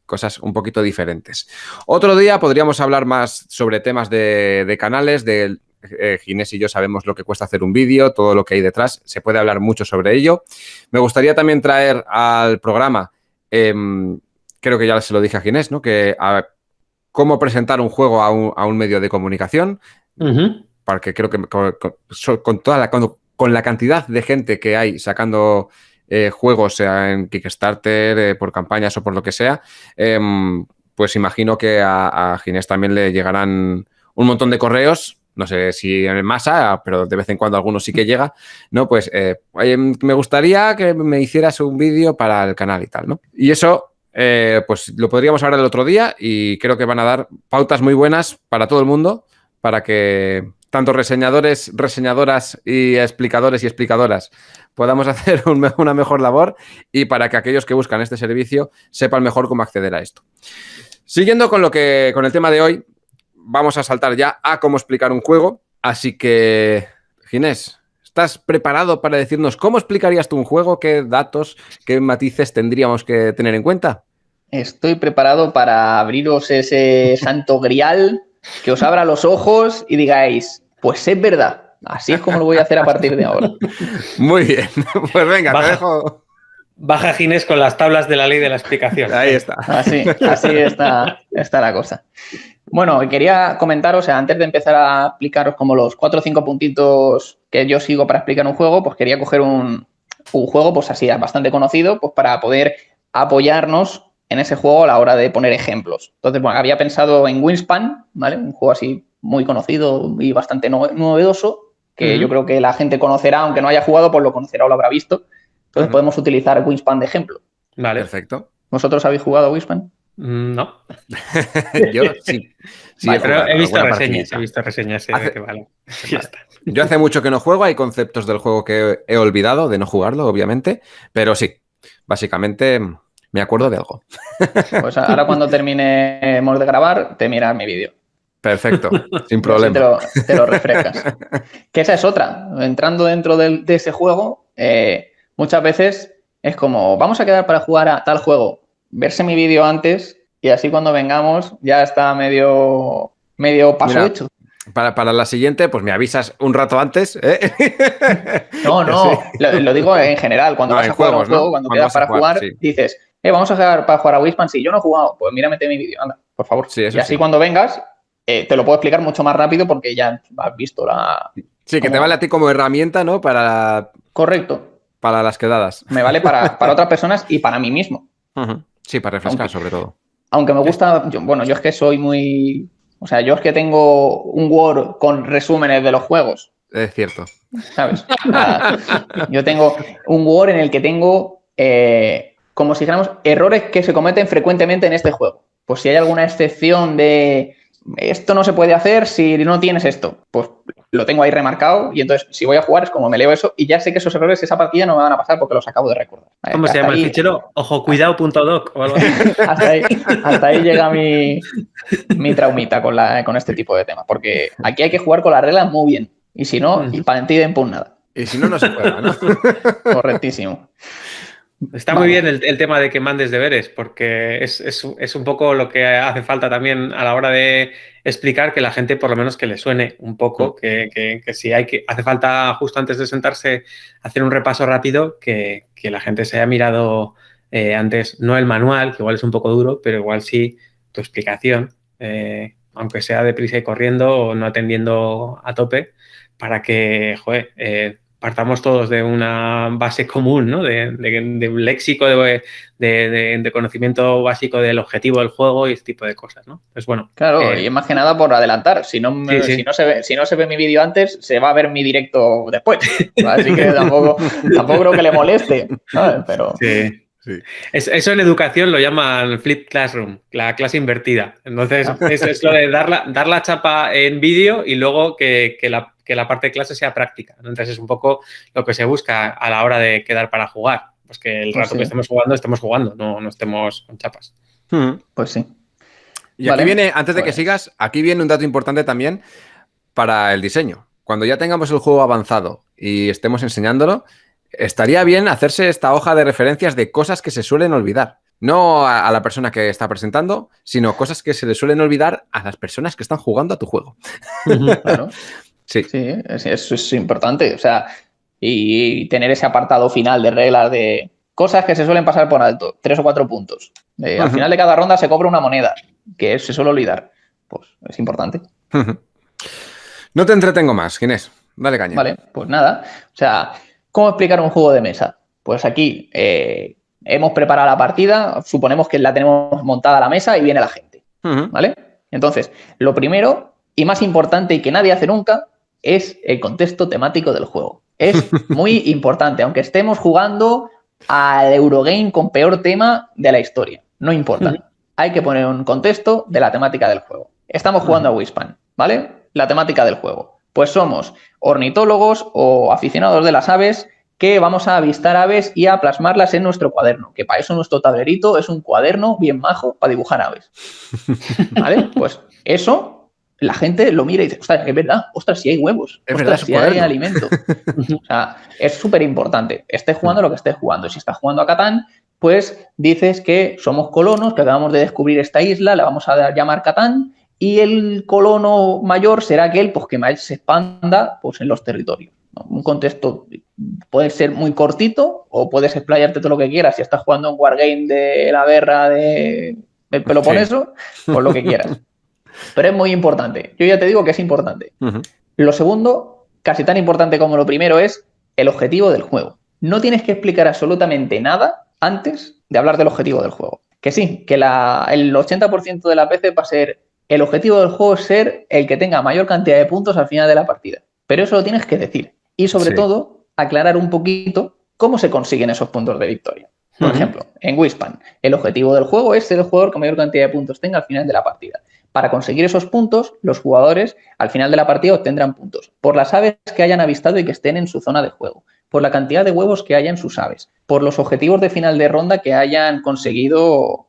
cosas un poquito diferentes. Otro día podríamos hablar más sobre temas de canales, Ginés y yo sabemos lo que cuesta hacer un vídeo, todo lo que hay detrás, se puede hablar mucho sobre ello. Me gustaría también traer al programa, creo que ya se lo dije a Ginés, ¿no? Cómo presentar un juego a un medio de comunicación. porque creo que con la cantidad de gente que hay sacando juegos, sea en Kickstarter, por campañas o por lo que sea, pues imagino que a Ginés también le llegarán un montón de correos, no sé si en masa, pero de vez en cuando algunos sí que llega, ¿no? Pues oye, me gustaría que me hicieras un vídeo para el canal y tal, ¿no? Y eso, pues lo podríamos hablar el otro día y creo que van a dar pautas muy buenas para todo el mundo, para que tanto reseñadores, reseñadoras y explicadores y explicadoras podamos hacer una mejor labor y para que aquellos que buscan este servicio sepan mejor cómo acceder a esto. Siguiendo con el tema de hoy, vamos a saltar ya a cómo explicar un juego. Así que, Ginés, ¿estás preparado para decirnos cómo explicarías tú un juego? ¿Qué datos, qué matices tendríamos que tener en cuenta? Estoy preparado para abriros ese santo grial que os abra los ojos y digáis, pues es verdad, así es como lo voy a hacer a partir de ahora. Muy bien, pues venga, te dejo. Baja Ginés con las tablas de la ley de la explicación. Ahí está. Así está la cosa. Bueno, quería comentaros, antes de empezar a explicaros como los 4 o 5 puntitos que yo sigo para explicar un juego, pues quería coger un juego pues así bastante conocido, pues para poder apoyarnos en ese juego a la hora de poner ejemplos. Entonces, bueno, había pensado en Wingspan, ¿vale? Un juego así muy conocido y bastante novedoso, que yo creo que la gente conocerá, aunque no haya jugado, pues lo conocerá o lo habrá visto. Entonces podemos utilizar Wingspan de ejemplo. Vale. Perfecto. ¿Vosotros habéis jugado a Wingspan? No. Yo sí. Vale, pero he visto reseñas. Vale. Ya está. Yo hace mucho que no juego, hay conceptos del juego que he olvidado de no jugarlo, obviamente, pero sí, básicamente me acuerdo de algo. Pues ahora cuando terminemos de grabar, te miras mi vídeo. Perfecto, sin problema. Te lo refrescas. Que esa es otra. Entrando dentro de ese juego, muchas veces es como, vamos a quedar para jugar a tal juego. Verse mi vídeo antes y así cuando vengamos ya está medio paso hecho. Para la siguiente, pues me avisas un rato antes, ¿eh? No, sí. lo digo en general. Cuando vas a jugar a un juego, cuando quedas para jugar, sí. Dices, vamos a quedar para jugar a Wingspan. Si yo no he jugado, pues mírame mi vídeo, anda, por favor. Sí, y así cuando vengas, te lo puedo explicar mucho más rápido porque ya has visto la... Sí, que te vale a ti como herramienta, ¿no? Correcto. Para las quedadas. Me vale para otras personas y para mí mismo. Sí, para refrescar sobre todo. Aunque me gusta... yo es que soy muy... O sea, yo es que tengo un Word con resúmenes de los juegos. Es cierto. ¿Sabes? Yo tengo un Word en el que tengo, como si dijéramos, errores que se cometen frecuentemente en este juego. Pues si hay alguna excepción de esto no se puede hacer si no tienes esto, pues lo tengo ahí remarcado y entonces si voy a jugar es como me leo eso y ya sé que esos errores, esa partida no me van a pasar porque los acabo de recordar. ¿Cómo se llama el fichero? Ojocuidado.doc o algo así. Hasta ahí llega mi traumita con este tipo de temas, porque aquí hay que jugar con las reglas muy bien y si no, y para ti de nada. Y si no, no se juega, ¿no? Correctísimo. Está muy bien el tema de que mandes deberes, porque es un poco lo que hace falta también a la hora de explicar que la gente, por lo menos, que le suene un poco, que si hace falta justo antes de sentarse hacer un repaso rápido, que la gente se haya mirado antes, no el manual, que igual es un poco duro, pero igual sí tu explicación, aunque sea deprisa y corriendo o no atendiendo a tope, para que, partamos todos de una base común, ¿no? De un léxico, de conocimiento básico del objetivo del juego y este tipo de cosas, ¿no? Pues bueno. Claro, y es más que nada por adelantar. Si no se ve mi vídeo antes, se va a ver mi directo después. Así que tampoco creo que le moleste, ¿sabes? Pero... Sí. Eso en educación lo llaman flip classroom, la clase invertida. Entonces, es lo de dar la chapa en vídeo y luego que la parte de clase sea práctica. Entonces, es un poco lo que se busca a la hora de quedar para jugar. Pues que el rato que estemos jugando, no estemos con chapas. Pues sí. Y aquí viene, antes de que sigas, aquí viene un dato importante también para el diseño. Cuando ya tengamos el juego avanzado y estemos enseñándolo, estaría bien hacerse esta hoja de referencias de cosas que se suelen olvidar. No a la persona que está presentando, sino cosas que se le suelen olvidar a las personas que están jugando a tu juego. Claro. Sí, eso es importante. O sea, y tener ese apartado final de reglas de cosas que se suelen pasar por alto, 3 o 4 puntos. Al final de cada ronda se cobra una moneda, que se suele olvidar. Pues es importante. No te entretengo más, Ginés. Dale caña. Vale, pues nada. O sea, ¿cómo explicar un juego de mesa? Pues aquí hemos preparado la partida, suponemos que la tenemos montada a la mesa y viene la gente, ¿vale? Entonces, lo primero y más importante y que nadie hace nunca es el contexto temático del juego. Es muy importante, aunque estemos jugando al Eurogame con peor tema de la historia. No importa. Hay que poner un contexto de la temática del juego. Estamos jugando a Wingspan, ¿vale? La temática del juego. Pues somos ornitólogos o aficionados de las aves que vamos a avistar aves y a plasmarlas en nuestro cuaderno, que para eso nuestro tablerito es un cuaderno bien majo para dibujar aves. ¿Vale? Pues eso, la gente lo mira y dice, ostras, es verdad, ostras, si hay huevos, es ostras, verdad, si hay alimento. O sea, es súper importante. Estés jugando lo que estés jugando. Si estás jugando a Catán, pues dices que somos colonos, que acabamos de descubrir esta isla, la vamos a llamar Catán, y el colono mayor será aquel pues, que más se expanda pues, en los territorios. ¿No? Un contexto puede ser muy cortito o puedes explayarte todo lo que quieras. Si estás jugando un wargame de la guerra del Peloponeso, pues lo que quieras. Pero es muy importante. Yo ya te digo que es importante. Lo segundo, casi tan importante como lo primero, es el objetivo del juego. No tienes que explicar absolutamente nada antes de hablar del objetivo del juego. Que sí, que el 80% de las veces va a ser el objetivo del juego es ser el que tenga mayor cantidad de puntos al final de la partida. Pero eso lo tienes que decir. Y sobre todo, aclarar un poquito cómo se consiguen esos puntos de victoria. Por ejemplo, en Wingspan, el objetivo del juego es ser el jugador que mayor cantidad de puntos tenga al final de la partida. Para conseguir esos puntos, los jugadores al final de la partida obtendrán puntos por las aves que hayan avistado y que estén en su zona de juego, por la cantidad de huevos que haya en sus aves, por los objetivos de final de ronda que hayan conseguido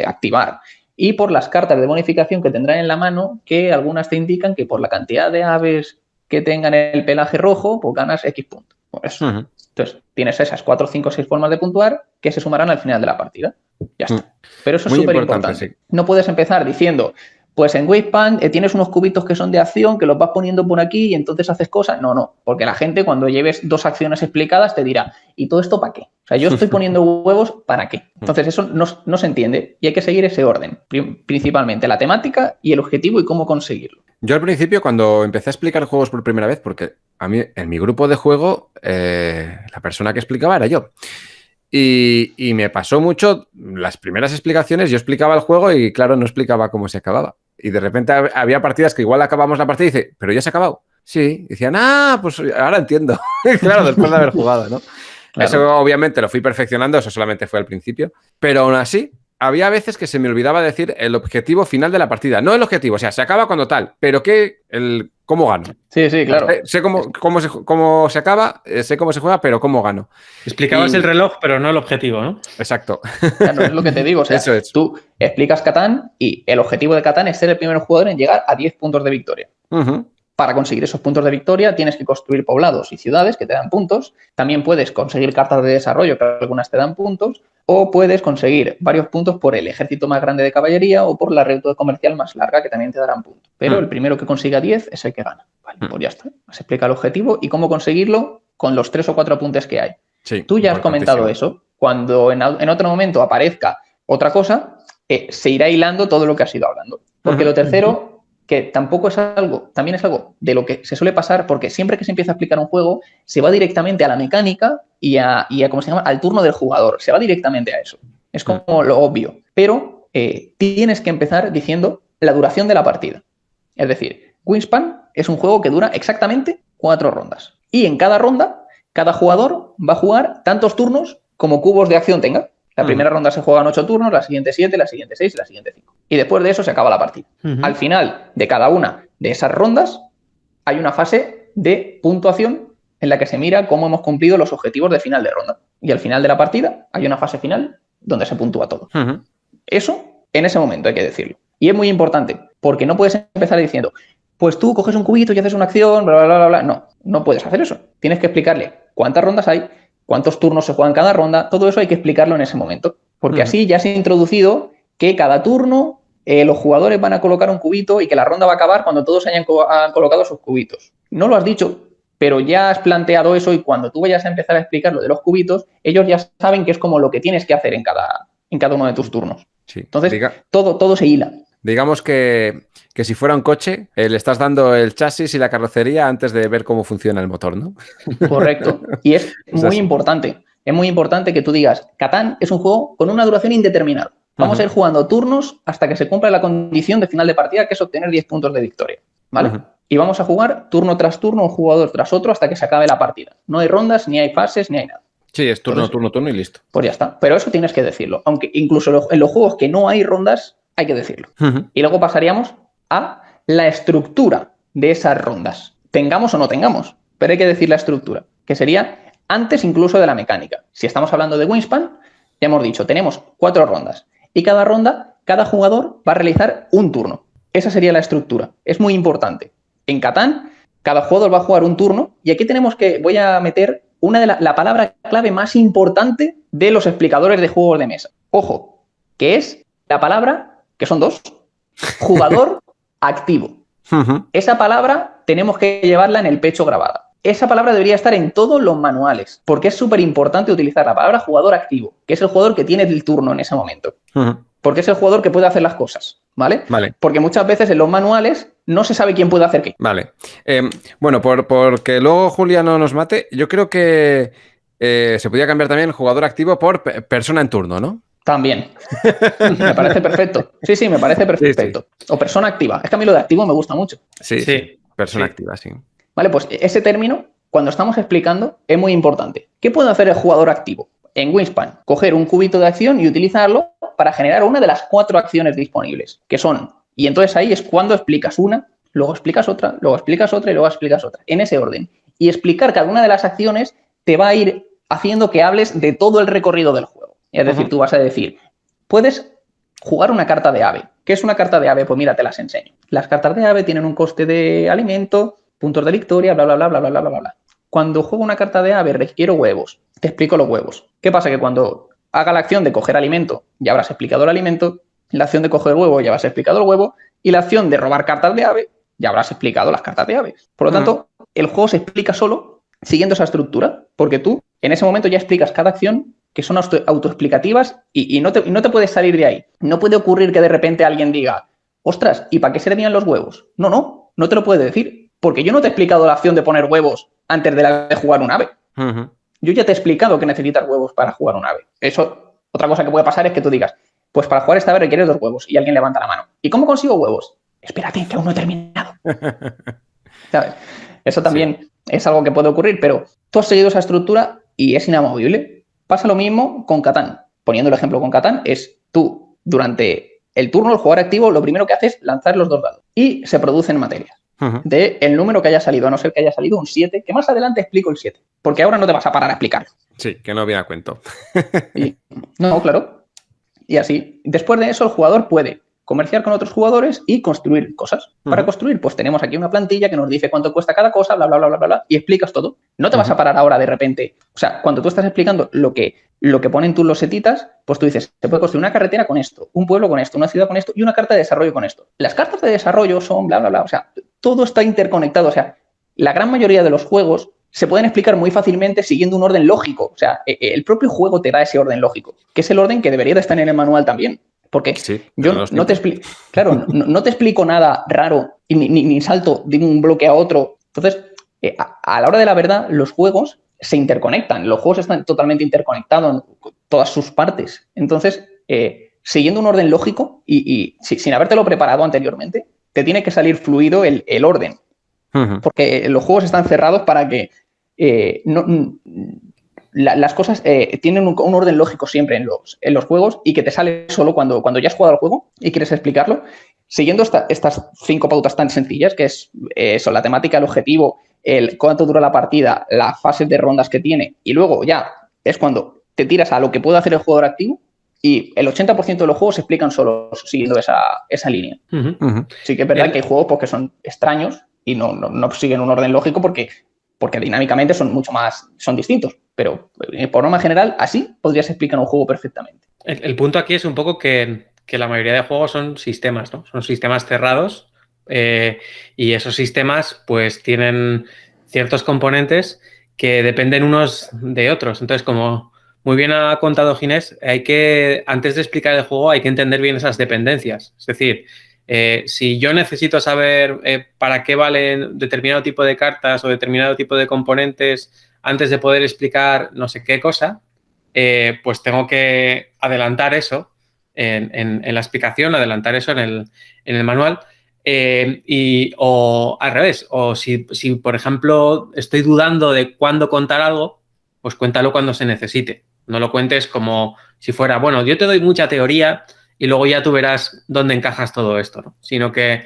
activar y por las cartas de bonificación que tendrán en la mano, que algunas te indican que por la cantidad de aves que tengan el pelaje rojo, pues ganas X puntos. Por eso. Entonces, tienes esas 4, 5, 6 formas de puntuar que se sumarán al final de la partida. Ya está. Pero eso es súper importante. Sí. No puedes empezar diciendo, pues en Wingspan tienes unos cubitos que son de acción, que los vas poniendo por aquí y entonces haces cosas. No, porque la gente cuando lleves 2 acciones explicadas te dirá, ¿y todo esto para qué? O sea, yo estoy poniendo huevos, ¿para qué? Entonces eso no se entiende y hay que seguir ese orden, principalmente la temática y el objetivo y cómo conseguirlo. Yo al principio, cuando empecé a explicar juegos por primera vez, porque a mí en mi grupo de juego la persona que explicaba era yo. Y me pasó mucho, las primeras explicaciones, yo explicaba el juego y claro, no explicaba cómo se acababa. Y de repente había partidas que igual acabamos la partida y dice, ¿pero ya se ha acabado? Sí. Y decían, pues ahora entiendo. Claro, después de haber jugado, ¿no? Claro. Eso obviamente lo fui perfeccionando, eso solamente fue al principio. Pero aún así, había veces que se me olvidaba decir el objetivo final de la partida. No el objetivo, o sea, se acaba cuando tal, pero ¿cómo gano? Sí, claro. Sé cómo se acaba, sé cómo se juega, pero cómo gano. Explicabas el reloj, pero no el objetivo, ¿no? Exacto. Claro, es lo que te digo. O sea, eso es. Tú explicas Catán y el objetivo de Catán es ser el primer jugador en llegar a 10 puntos de victoria. Para conseguir esos puntos de victoria tienes que construir poblados y ciudades que te dan puntos. También puedes conseguir cartas de desarrollo, que algunas te dan puntos. O puedes conseguir varios puntos por el ejército más grande de caballería o por la red comercial más larga, que también te darán puntos. Pero el primero que consiga 10 es el que gana. Vale, pues ya está. Se explica el objetivo y cómo conseguirlo con los 3 o 4 apuntes que hay. Sí, tú ya has comentado eso. Cuando en otro momento aparezca otra cosa, se irá hilando todo lo que has ido hablando. Porque lo tercero, que tampoco es algo, también es algo de lo que se suele pasar, porque siempre que se empieza a explicar un juego, se va directamente a la mecánica y a ¿cómo se llama? Al turno del jugador. Se va directamente a eso. Es como lo obvio. Pero tienes que empezar diciendo la duración de la partida. Es decir, Wingspan es un juego que dura exactamente 4 rondas. Y en cada ronda, cada jugador va a jugar tantos turnos como cubos de acción tenga. La primera ronda se juegan 8 turnos, la siguiente 7, la siguiente 6 y la siguiente 5. Y después de eso se acaba la partida. Al final de cada una de esas rondas hay una fase de puntuación en la que se mira cómo hemos cumplido los objetivos de final de ronda. Y al final de la partida hay una fase final donde se puntúa todo. Eso en ese momento hay que decirlo. Y es muy importante porque no puedes empezar diciendo, pues tú coges un cubito y haces una acción, bla, bla, bla, bla. No puedes hacer eso. Tienes que explicarle cuántas rondas hay, cuántos turnos se juegan cada ronda, todo eso hay que explicarlo en ese momento. Porque así ya se ha introducido que cada turno los jugadores van a colocar un cubito y que la ronda va a acabar cuando todos han colocado sus cubitos. No lo has dicho, pero ya has planteado eso y cuando tú vayas a empezar a explicar lo de los cubitos, ellos ya saben que es como lo que tienes que hacer en cada uno de tus turnos. Sí, entonces, todo se hila. Digamos que si fuera un coche, le estás dando el chasis y la carrocería antes de ver cómo funciona el motor, ¿no? Correcto. Y es muy importante. Es muy importante que tú digas, Catán es un juego con una duración indeterminada. Vamos a ir jugando turnos hasta que se cumpla la condición de final de partida, que es obtener 10 puntos de victoria, ¿vale? Y vamos a jugar turno tras turno, un jugador tras otro, hasta que se acabe la partida. No hay rondas, ni hay fases, ni hay nada. Sí, es turno, turno y listo. Pues ya está. Pero eso tienes que decirlo. Aunque incluso en los juegos que no hay rondas, hay que decirlo. Y luego pasaríamos a la estructura de esas rondas. Tengamos o no tengamos, pero hay que decir la estructura, que sería antes incluso de la mecánica. Si estamos hablando de Wingspan, ya hemos dicho, tenemos 4 rondas. Y cada ronda, cada jugador va a realizar un turno. Esa sería la estructura. Es muy importante. En Catán, cada jugador va a jugar un turno y aquí voy a meter la palabra clave más importante de los explicadores de juegos de mesa. Ojo, que es la palabra, que son 2, jugador activo. Esa palabra tenemos que llevarla en el pecho grabada. Esa palabra debería estar en todos los manuales, porque es súper importante utilizar la palabra jugador activo, que es el jugador que tiene el turno en ese momento. Porque es el jugador que puede hacer las cosas, ¿vale? Porque muchas veces en los manuales no se sabe quién puede hacer qué. Vale. Bueno, porque luego Julia no nos mate, yo creo que se podría cambiar también el jugador activo por persona en turno, ¿no? También. Me parece perfecto. Sí, me parece perfecto. Sí. O persona activa. Es que a mí lo de activo me gusta mucho. Sí. Persona activa, sí. Vale, pues ese término, cuando estamos explicando, es muy importante. ¿Qué puede hacer el jugador activo? En Wingspan, coger un cubito de acción y utilizarlo para generar una de las 4 acciones disponibles, que son, y entonces ahí es cuando explicas una, luego explicas otra, luego explicas otra y luego explicas otra, en ese orden. Y explicar cada una de las acciones te va a ir haciendo que hables de todo el recorrido del juego. Es decir, tú vas a decir, puedes jugar una carta de ave. ¿Qué es una carta de ave? Pues mira, te las enseño. Las cartas de ave tienen un coste de alimento, puntos de victoria, bla, bla, bla, bla, bla, bla, bla, bla. Cuando juego una carta de ave requiero huevos. Te explico los huevos. ¿Qué pasa? Que cuando haga la acción de coger alimento, ya habrás explicado el alimento, la acción de coger huevo, ya habrás explicado el huevo, y la acción de robar cartas de ave, ya habrás explicado las cartas de ave. Por lo tanto, el juego se explica solo siguiendo esa estructura, porque tú en ese momento ya explicas cada acción, que son autoexplicativas y no te puedes salir de ahí. No puede ocurrir que de repente alguien diga, ostras, ¿y para qué servían los huevos? No te lo puede decir, porque yo no te he explicado la acción de poner huevos antes de jugar un ave. Yo ya te he explicado que necesitas huevos para jugar un ave. Eso, otra cosa que puede pasar es que tú digas, pues para jugar esta ave requieres 2 huevos, y alguien levanta la mano. ¿Y cómo consigo huevos? Espérate, que aún no he terminado. ¿Sabes? Eso también es algo que puede ocurrir, pero tú has seguido esa estructura y es inamovible. Pasa lo mismo con Catán. Poniendo el ejemplo con Catán, es tú, durante el turno, el jugador activo, lo primero que hace es lanzar los 2 dados y se producen materias de el número que haya salido, a no ser que haya salido un 7, que más adelante explico el 7, porque ahora no te vas a parar a explicarlo. Sí, que no viene a cuento. No, claro. Y así. Después de eso, el jugador puede comerciar con otros jugadores y construir cosas. Para construir, pues tenemos aquí una plantilla que nos dice cuánto cuesta cada cosa, bla, bla, bla, bla, bla, bla, y explicas todo. No te vas a parar ahora de repente. O sea, cuando tú estás explicando lo que ponen tus losetitas, pues tú dices, se puede construir una carretera con esto, un pueblo con esto, una ciudad con esto y una carta de desarrollo con esto. Las cartas de desarrollo son bla, bla, bla. O sea, todo está interconectado. O sea, la gran mayoría de los juegos se pueden explicar muy fácilmente siguiendo un orden lógico. O sea, el propio juego te da ese orden lógico, que es el orden que debería de estar en el manual también. Porque yo no te explico, claro, no te explico nada raro y ni salto de un bloque a otro. Entonces, a la hora de la verdad, los juegos se interconectan. Los juegos están totalmente interconectados en todas sus partes. Entonces, siguiendo un orden lógico y sin habértelo preparado anteriormente, te tiene que salir fluido el orden. Porque los juegos están cerrados para que las cosas tienen un orden lógico siempre en los juegos y que te sale solo cuando ya has jugado al juego y quieres explicarlo, siguiendo estas 5 pautas tan sencillas, que son la temática, el objetivo, cuánto dura la partida, las fases de rondas que tiene, y luego ya es cuando te tiras a lo que puede hacer el jugador activo, y el 80% de los juegos se explican solos siguiendo esa línea. Sí que es verdad que hay juegos porque son extraños y no siguen un orden lógico porque dinámicamente son distintos. Pero por norma general, así podrías explicar un juego perfectamente. El punto aquí es un poco que la mayoría de juegos son sistemas, ¿no? Son sistemas cerrados y esos sistemas pues tienen ciertos componentes que dependen unos de otros. Entonces, como muy bien ha contado Ginés, antes de explicar el juego hay que entender bien esas dependencias. Es decir, Si yo necesito saber para qué valen determinado tipo de cartas o determinado tipo de componentes antes de poder explicar no sé qué cosa, pues tengo que adelantar eso en la explicación, adelantar eso en el manual. O al revés, o si, por ejemplo, estoy dudando de cuándo contar algo, pues cuéntalo cuando se necesite. No lo cuentes como si fuera, bueno, yo te doy mucha teoría y luego ya tú verás dónde encajas todo esto, ¿no? Sino que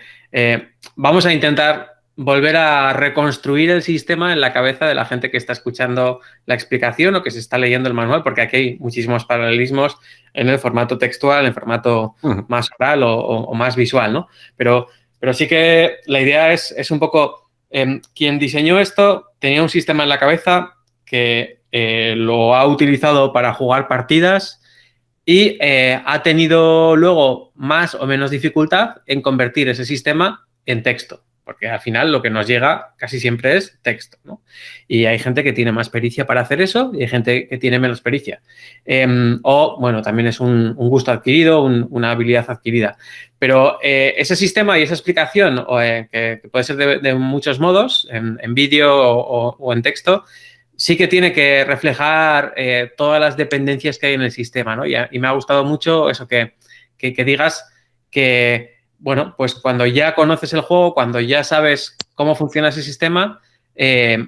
vamos a intentar volver a reconstruir el sistema en la cabeza de la gente que está escuchando la explicación o que se está leyendo el manual, porque aquí hay muchísimos paralelismos en el formato textual, en formato más oral o más visual, ¿no? Pero sí que la idea es un poco, quien diseñó esto tenía un sistema en la cabeza que lo ha utilizado para jugar partidas y ha tenido luego más o menos dificultad en convertir ese sistema en texto, porque al final lo que nos llega casi siempre es texto, ¿no? Y hay gente que tiene más pericia para hacer eso y hay gente que tiene menos pericia. Bueno, también es un gusto adquirido, una habilidad adquirida. Pero ese sistema y esa explicación, que puede ser de muchos modos, en vídeo o en texto, sí que tiene que reflejar todas las dependencias que hay en el sistema, ¿no? Y me ha gustado mucho eso que digas que, bueno, pues cuando ya conoces el juego, cuando ya sabes cómo funciona ese sistema,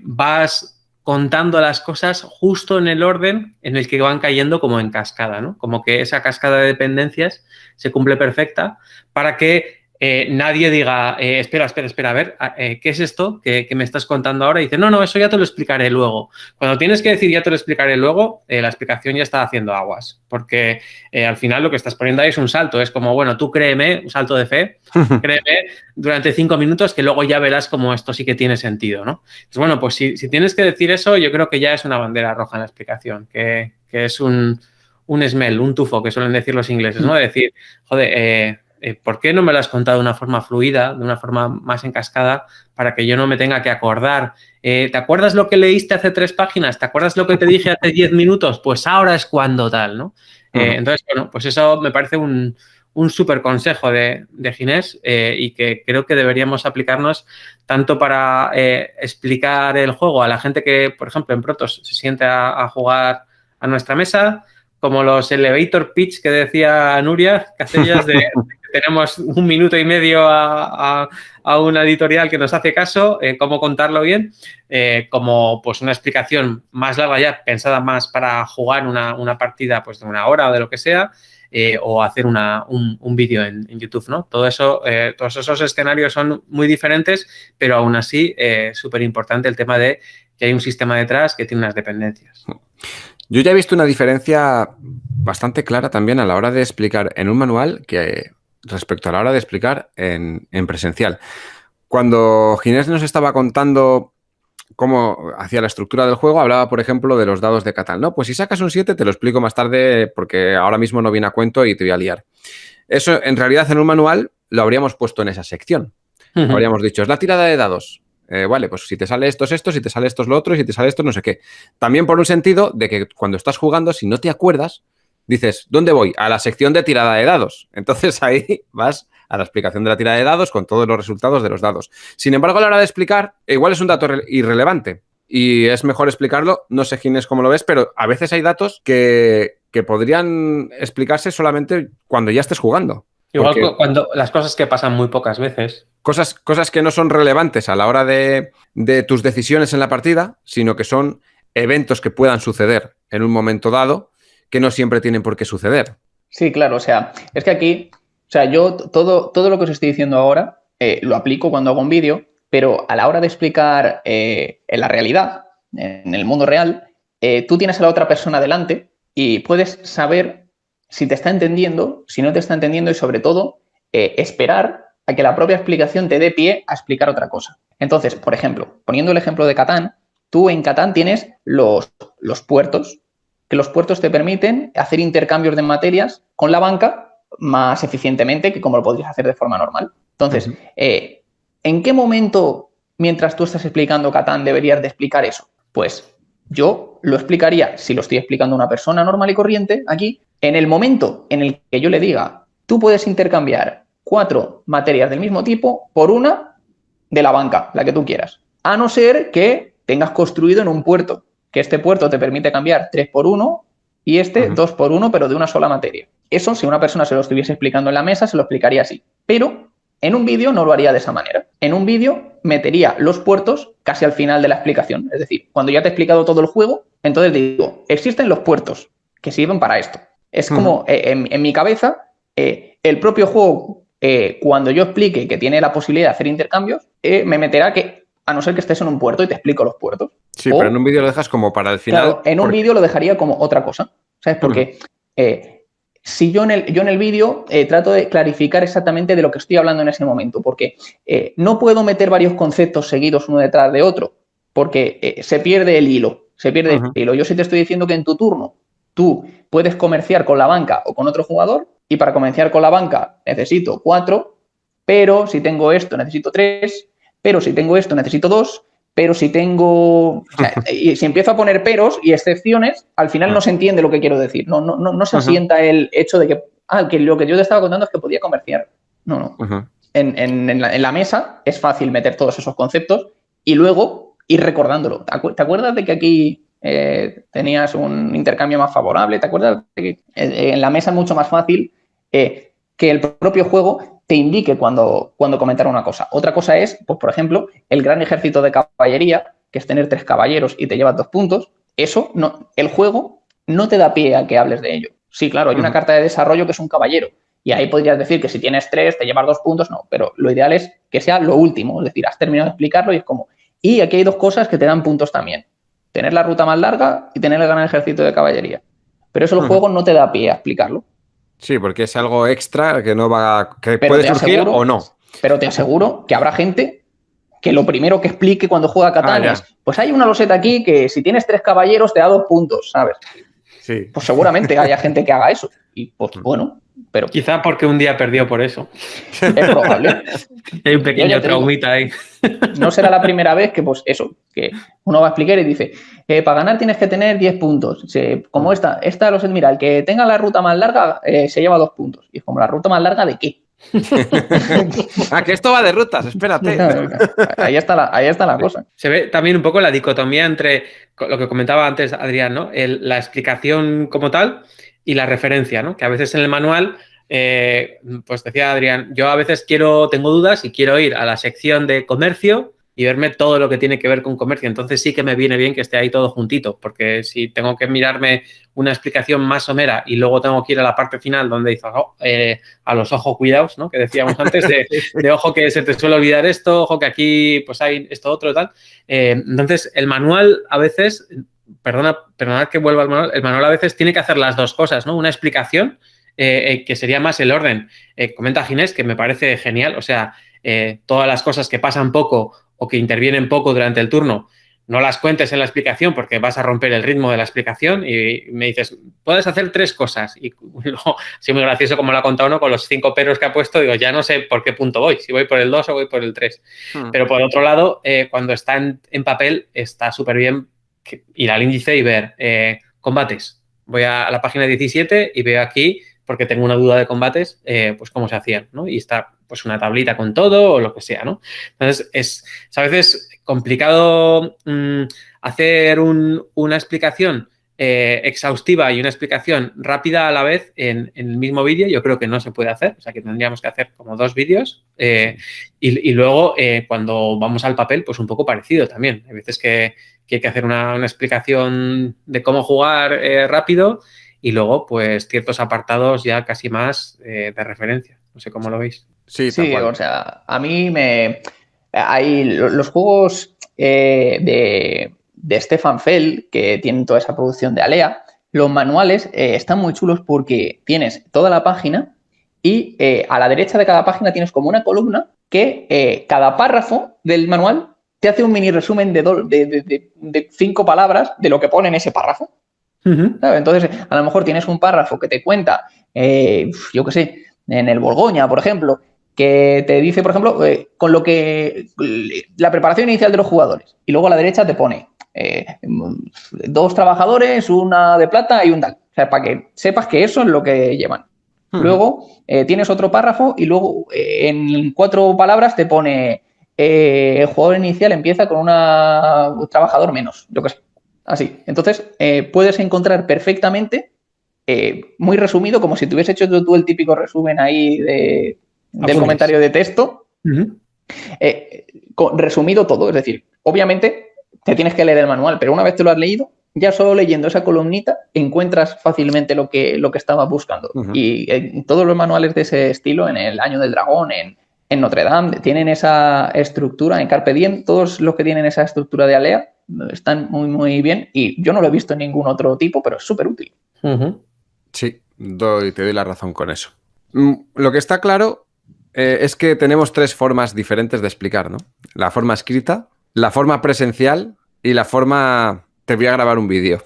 vas contando las cosas justo en el orden en el que van cayendo como en cascada, ¿no? Como que esa cascada de dependencias se cumple perfecta para que nadie diga, espera, a ver, ¿qué es esto que me estás contando ahora? Y dice, no, eso ya te lo explicaré luego. Cuando tienes que decir ya te lo explicaré luego, la explicación ya está haciendo aguas, porque al final lo que estás poniendo ahí es un salto. Es como, bueno, tú créeme, un salto de fe, créeme durante 5 minutos que luego ya verás cómo esto sí que tiene sentido, ¿no? Entonces, bueno, pues si tienes que decir eso, yo creo que ya es una bandera roja en la explicación, que es un smell, un tufo, que suelen decir los ingleses, ¿no? De decir, joder, ¿por qué no me lo has contado de una forma fluida, de una forma más en cascada, para que yo no me tenga que acordar? ¿Te acuerdas lo que leíste hace 3 páginas? ¿Te acuerdas lo que te dije hace 10 minutos? Pues ahora es cuando tal, ¿no? Entonces, bueno, pues eso me parece un súper consejo de Ginés y que creo que deberíamos aplicarnos tanto para explicar el juego a la gente que, por ejemplo, en Protoss se siente a jugar a nuestra mesa, como los elevator pitch que decía Nuria, Casellas, de que tenemos 1 minuto y medio a una editorial que nos hace caso, cómo contarlo bien, como pues una explicación más larga ya, pensada más para jugar una partida pues de 1 hora o de lo que sea, o hacer un vídeo en YouTube, ¿no? Todo eso, todos esos escenarios son muy diferentes, pero aún así súper importante el tema de que hay un sistema detrás que tiene unas dependencias. Yo ya he visto una diferencia bastante clara también a la hora de explicar en un manual que respecto a la hora de explicar en presencial. Cuando Ginés nos estaba contando cómo hacía la estructura del juego, hablaba, por ejemplo, de los dados de Catán. No, pues si sacas un 7 te lo explico más tarde porque ahora mismo no viene a cuento y te voy a liar. Eso, en realidad, en un manual lo habríamos puesto en esa sección. Habríamos dicho, es la tirada de dados. Vale, pues si te sale esto es esto, si te sale esto es lo otro y si te sale esto no sé qué. También por un sentido de que cuando estás jugando, si no te acuerdas, dices, ¿dónde voy? A la sección de tirada de dados. Entonces ahí vas a la explicación de la tirada de dados con todos los resultados de los dados. Sin embargo, a la hora de explicar, igual es un dato irrelevante y es mejor explicarlo. No sé, Ginés, cómo lo ves, pero a veces hay datos que podrían explicarse solamente cuando ya estés jugando. Igual cuando las cosas que pasan muy pocas veces. Cosas que no son relevantes a la hora de tus decisiones en la partida, sino que son eventos que puedan suceder en un momento dado que no siempre tienen por qué suceder. Sí, claro, o sea, es que aquí, o sea, yo todo lo que os estoy diciendo ahora lo aplico cuando hago un vídeo, pero a la hora de explicar en la realidad, en el mundo real, tú tienes a la otra persona delante y puedes saber si te está entendiendo, si no te está entendiendo y sobre todo esperar a que la propia explicación te dé pie a explicar otra cosa. Entonces, por ejemplo, poniendo el ejemplo de Catán, tú en Catán tienes los puertos, que los puertos te permiten hacer intercambios de materias con la banca más eficientemente que como lo podrías hacer de forma normal. Entonces, ¿en qué momento, mientras tú estás explicando Catán, deberías de explicar eso? Pues yo lo explicaría, si lo estoy explicando a una persona normal y corriente aquí, en el momento en el que yo le diga, tú puedes intercambiar 4 materias del mismo tipo por una de la banca, la que tú quieras. A no ser que tengas construido en un puerto, que este puerto te permite cambiar 3 por 1 y 2 por 1, pero de una sola materia. Eso, si una persona se lo estuviese explicando en la mesa, se lo explicaría así. Pero en un vídeo no lo haría de esa manera. En un vídeo metería los puertos casi al final de la explicación. Es decir, cuando ya te he explicado todo el juego, entonces digo, existen los puertos que sirven para esto. Es como, en mi cabeza, el propio juego, cuando yo explique que tiene la posibilidad de hacer intercambios, me meterá que, a no ser que estés en un puerto y te explico los puertos. Sí, pero en un vídeo lo dejas como para el final. Claro, en un vídeo lo dejaría como otra cosa, ¿sabes? Porque si yo en el vídeo trato de clarificar exactamente de lo que estoy hablando en ese momento, porque no puedo meter varios conceptos seguidos uno detrás de otro, porque se pierde el hilo, Yo sí te estoy diciendo que en tu turno tú puedes comerciar con la banca o con otro jugador, y para comerciar con la banca necesito 4, pero si tengo esto necesito 3, pero si tengo esto necesito 2, pero si tengo... O sea, y si empiezo a poner peros y excepciones, al final no se entiende lo que quiero decir. No se asienta el hecho de que lo que yo te estaba contando es que podía comerciar. No. En la mesa es fácil meter todos esos conceptos y luego ir recordándolo. ¿Te acuerdas de que aquí tenías un intercambio más favorable? ¿Te acuerdas de que en la mesa es mucho más fácil que el propio juego te indique cuando comentar una cosa? Otra cosa es, pues por ejemplo, el gran ejército de caballería, que es tener 3 caballeros y te llevas 2 puntos. Eso, no, el juego no te da pie a que hables de ello. Sí, claro, hay una carta de desarrollo que es un caballero, y ahí podrías decir que si tienes 3 te llevas 2 puntos, no, pero lo ideal es que sea lo último, es decir, has terminado de explicarlo y es como... Y aquí hay 2 cosas que te dan puntos también: tener la ruta más larga y tener el gran ejército de caballería. Pero eso el juego no te da pie a explicarlo. Sí, porque es algo extra que no va, que puede surgir o no. Pero te aseguro que habrá gente que lo primero que explique cuando juega a Catán es, pues hay una loseta aquí que si tienes 3 caballeros te da 2 puntos, ¿sabes? Sí. Pues seguramente haya gente que haga eso. Y pues bueno, pero... Quizá porque un día perdió por eso. Es probable. Hay un pequeño traumita ahí. No será la primera vez que, pues eso, que uno va a explicar y dice, para ganar tienes que tener 10 puntos. Como esta loseta, mira, el que tenga la ruta más larga se lleva 2 puntos. Y es como, ¿la ruta más larga de qué? Que esto va de rutas, espérate. Ahí está la cosa. Se ve también un poco la dicotomía entre lo que comentaba antes Adrián, ¿no? La explicación como tal y la referencia, ¿no? Que a veces en el manual, pues decía Adrián, yo a veces tengo dudas y quiero ir a la sección de comercio y verme todo lo que tiene que ver con comercio. Entonces sí que me viene bien que esté ahí todo juntito, porque si tengo que mirarme una explicación más somera y luego tengo que ir a la parte final donde dice a los ojos cuidados, ¿no? Que decíamos antes, de ojo que se te suele olvidar esto, ojo que aquí pues hay esto otro tal. Entonces el manual a veces, perdonad que vuelva al manual, el manual a veces tiene que hacer las dos cosas, ¿no? Una explicación que sería más el orden. Comenta Ginés, que me parece genial, o sea, todas las cosas que pasan poco o que intervienen poco durante el turno, no las cuentes en la explicación porque vas a romper el ritmo de la explicación, y me dices, puedes hacer 3 cosas. Y luego, sí, muy gracioso como lo ha contado uno con los 5 peros que ha puesto, digo, ya no sé por qué punto voy, si voy por el 2 o voy por el 3. Pero por otro lado, cuando está en papel, está súper bien ir al índice y ver combates. Voy a la página 17 y veo aquí, porque tengo una duda de combates, pues cómo se hacían, ¿no? Y está pues una tablita con todo o lo que sea, ¿no? Entonces, es a veces complicado hacer una explicación exhaustiva y una explicación rápida a la vez en el mismo vídeo. Yo creo que no se puede hacer, o sea que tendríamos que hacer como 2 vídeos y luego cuando vamos al papel, pues un poco parecido también. Hay veces que hay que hacer una explicación de cómo jugar rápido y luego pues ciertos apartados ya casi más de referencia. No sé cómo lo veis. Sí, o sea, a mí hay los juegos de Stefan Feld, que tienen toda esa producción de Alea, los manuales están muy chulos porque tienes toda la página y a la derecha de cada página tienes como una columna que cada párrafo del manual te hace un mini resumen de 5 palabras de lo que pone en ese párrafo. ¿Sabes? Entonces, a lo mejor tienes un párrafo que te cuenta, yo qué sé, en el Borgoña, por ejemplo, que te dice, por ejemplo, con lo que la preparación inicial de los jugadores. Y luego a la derecha te pone 2 trabajadores, una de plata y un tal. O sea, para que sepas que eso es lo que llevan. Luego tienes otro párrafo y luego en 4 palabras te pone el jugador inicial empieza con un trabajador menos, yo qué sé. Así. Entonces, puedes encontrar perfectamente, muy resumido, como si te hubieses hecho tú el típico resumen ahí del comentario de texto, resumido todo. Es decir, obviamente te tienes que leer el manual, pero una vez te lo has leído, ya solo leyendo esa columnita encuentras fácilmente lo que estabas buscando. Y todos los manuales de ese estilo, en el Año del Dragón, en Notre Dame, tienen esa estructura, en Carpe Diem, todos los que tienen esa estructura de Alea están muy, muy bien, y yo no lo he visto en ningún otro tipo, pero es súper útil. Sí, te doy la razón con eso. Lo que está claro es que tenemos 3 formas diferentes de explicar, ¿no? La forma escrita, la forma presencial y la forma... Te voy a grabar un vídeo.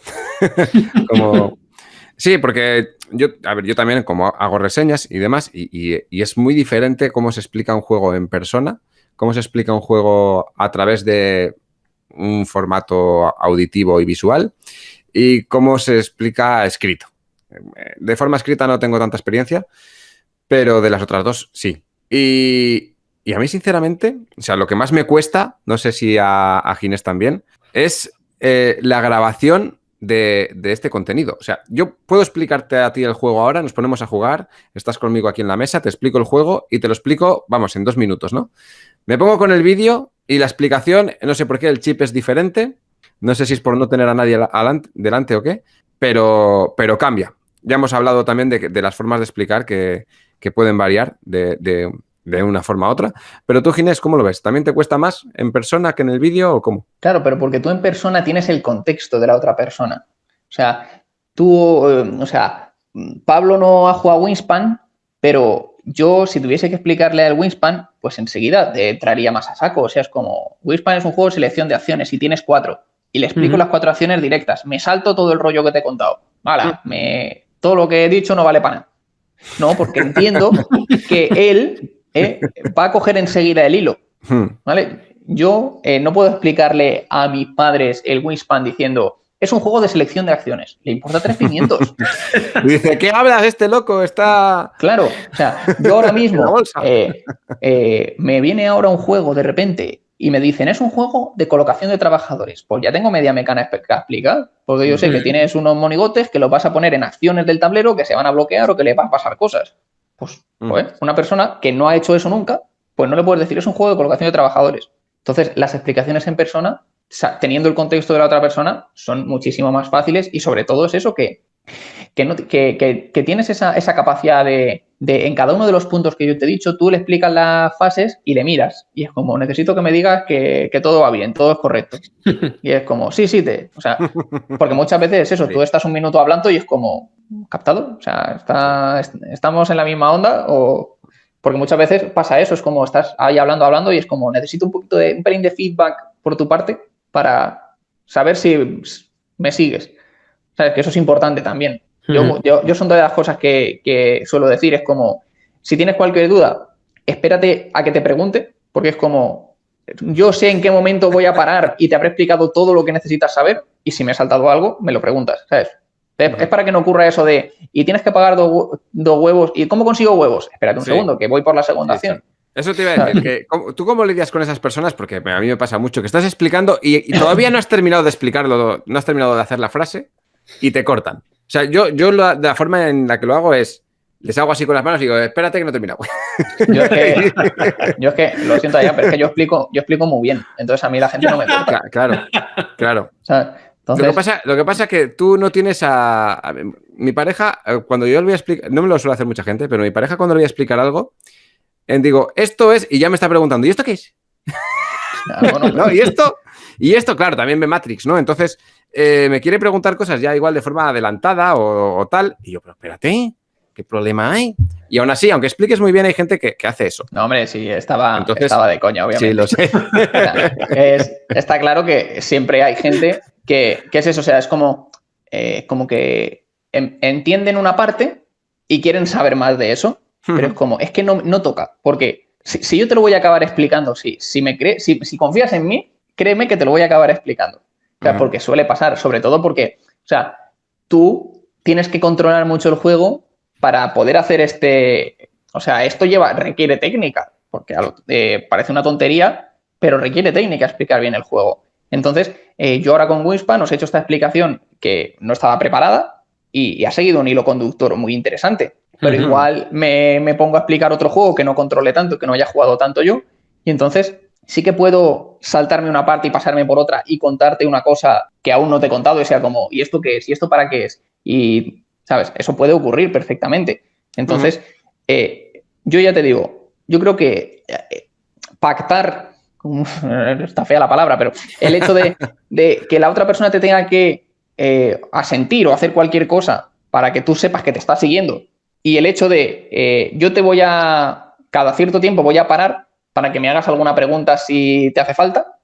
Sí, porque yo también como hago reseñas y demás, y es muy diferente cómo se explica un juego en persona, cómo se explica un juego a través de un formato auditivo y visual, y cómo se explica escrito. De forma escrita no tengo tanta experiencia, pero de las otras 2 sí. Y a mí, sinceramente, o sea, lo que más me cuesta, no sé si a Ginés también, es la grabación de este contenido. O sea, yo puedo explicarte a ti el juego ahora, nos ponemos a jugar, estás conmigo aquí en la mesa, te explico el juego y te lo explico, vamos, en 2 minutos, ¿no? Me pongo con el vídeo y la explicación, no sé por qué, el chip es diferente, no sé si es por no tener a nadie delante o qué, pero cambia. Ya hemos hablado también de las formas de explicar que pueden variar de una forma a otra. Pero tú, Ginés, ¿cómo lo ves? ¿También te cuesta más en persona que en el vídeo o cómo? Claro, pero porque tú en persona tienes el contexto de la otra persona. O sea, Pablo no ha jugado a Wingspan, pero yo, si tuviese que explicarle al Wingspan, pues enseguida te traería más a saco. O sea, es como, Wingspan es un juego de selección de acciones y tienes 4. Y le explico las 4 acciones directas. Me salto todo el rollo que te he contado. Vale, todo lo que he dicho no vale para nada. No, porque entiendo que él va a coger enseguida el hilo. ¿Vale? Yo no puedo explicarle a mis padres el Wingspan diciendo, es un juego de selección de acciones. Le importa 3 pimientos. Dice, ¿qué hablas? Este loco está... Claro, o sea, yo ahora mismo me viene ahora un juego de repente y me dicen, es un juego de colocación de trabajadores. Pues ya tengo media mecánica que explicar, porque yo sé que tienes unos monigotes que los vas a poner en acciones del tablero que se van a bloquear o que le van a pasar cosas. Pues una persona que no ha hecho eso nunca, pues no le puedes decir, es un juego de colocación de trabajadores. Entonces, las explicaciones en persona, teniendo el contexto de la otra persona, son muchísimo más fáciles, y sobre todo es eso que tienes esa capacidad de en cada uno de los puntos que yo te he dicho, tú le explicas las fases y le miras. Y es como, necesito que me digas que todo va bien, todo es correcto. Y es como, sí, o sea, porque muchas veces es eso, tú estás un minuto hablando y es como, ¿captado? O sea, ¿estamos en la misma onda? O... Porque muchas veces pasa eso, es como estás ahí hablando y es como, necesito un pelín de feedback por tu parte para saber si me sigues. ¿Sabes? Que eso es importante también. Yo son todas las cosas que suelo decir. Es como, si tienes cualquier duda, espérate a que te pregunte, porque es como, yo sé en qué momento voy a parar y te habré explicado todo lo que necesitas saber, y si me he saltado algo, me lo preguntas, ¿sabes? Es para que no ocurra eso de, y tienes que pagar 2 huevos, ¿y cómo consigo huevos? Espérate un segundo, que voy por la segunda acción. Eso te iba a decir, que ¿tú cómo lidias con esesas personas? Porque a mí me pasa mucho que estás explicando y todavía no has terminado de explicarlo, no has terminado de hacer la frase y te cortan. O sea, yo la forma en la que lo hago es, les hago así con las manos y digo, espérate que no he terminado. Yo es que lo siento allá, pero es que yo explico muy bien. Entonces a mí la gente no me corta. Claro. O sea, entonces... Lo que pasa es que tú no tienes a mi pareja, cuando yo le voy a explicar, no me lo suele hacer mucha gente, pero mi pareja cuando le voy a explicar algo, digo, esto es, y ya me está preguntando, ¿y esto qué es? Bueno, ¿no? ¿Y esto? Claro, también ve Matrix, ¿no? Entonces, me quiere preguntar cosas ya igual de forma adelantada o tal, y yo, pero espérate, ¿qué problema hay? Y aún así, aunque expliques muy bien, hay gente que hace eso. No, hombre, sí, estaba de coña, obviamente. Sí, lo sé. Está claro que siempre hay gente que es eso, o sea, es como que entienden una parte y quieren saber más de eso, pero es como, es que no toca, porque si yo te lo voy a acabar explicando, si confías en mí, créeme que te lo voy a acabar explicando. O sea, porque suele pasar, sobre todo porque, o sea, tú tienes que controlar mucho el juego para poder hacer o sea, esto requiere técnica, porque parece una tontería, pero requiere técnica explicar bien el juego. Entonces, yo ahora con Wingspan os he hecho esta explicación que no estaba preparada y ha seguido un hilo conductor muy interesante. Pero igual me pongo a explicar otro juego que no controle tanto, que no haya jugado tanto yo, y entonces sí que puedo saltarme una parte y pasarme por otra y contarte una cosa que aún no te he contado y sea como, ¿y esto qué es? ¿Y esto para qué es? Y, ¿sabes? Eso puede ocurrir perfectamente. Entonces, yo ya te digo, yo creo que pactar, está fea la palabra, pero el hecho de que la otra persona te tenga que asentir o hacer cualquier cosa para que tú sepas que te está siguiendo, y el hecho de yo cada cierto tiempo voy a parar para que me hagas alguna pregunta si te hace falta,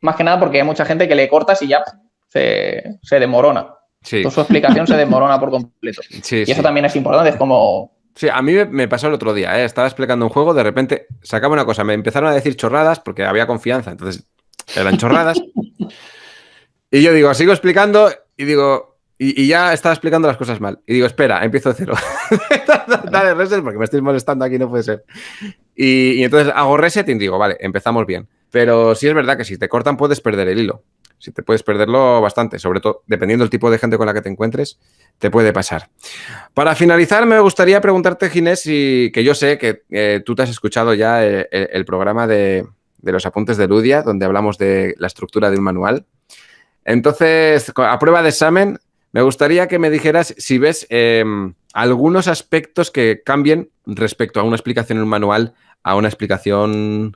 más que nada porque hay mucha gente que le cortas y ya se desmorona. Sí. Toda su explicación se desmorona por completo. Sí, y eso también es importante, es como... Sí, a mí me pasó el otro día, ¿eh? Estaba explicando un juego, de repente sacaba una cosa, me empezaron a decir chorradas porque había confianza, entonces eran chorradas. Y yo digo, sigo explicando y digo, y ya estaba explicando las cosas mal. Y digo, espera, empiezo de cero. Dale reset porque me estoy molestando aquí, no puede ser. Y entonces hago reset y digo, vale, empezamos bien. Pero sí es verdad que si te cortan puedes perder el hilo. Si te puedes perderlo bastante, sobre todo dependiendo del tipo de gente con la que te encuentres, te puede pasar. Para finalizar, me gustaría preguntarte, Ginés, que yo sé que tú te has escuchado ya el programa de los apuntes de Ludia, donde hablamos de la estructura de un manual. Entonces, a prueba de examen, me gustaría que me dijeras si ves algunos aspectos que cambien respecto a una explicación en un manual a una explicación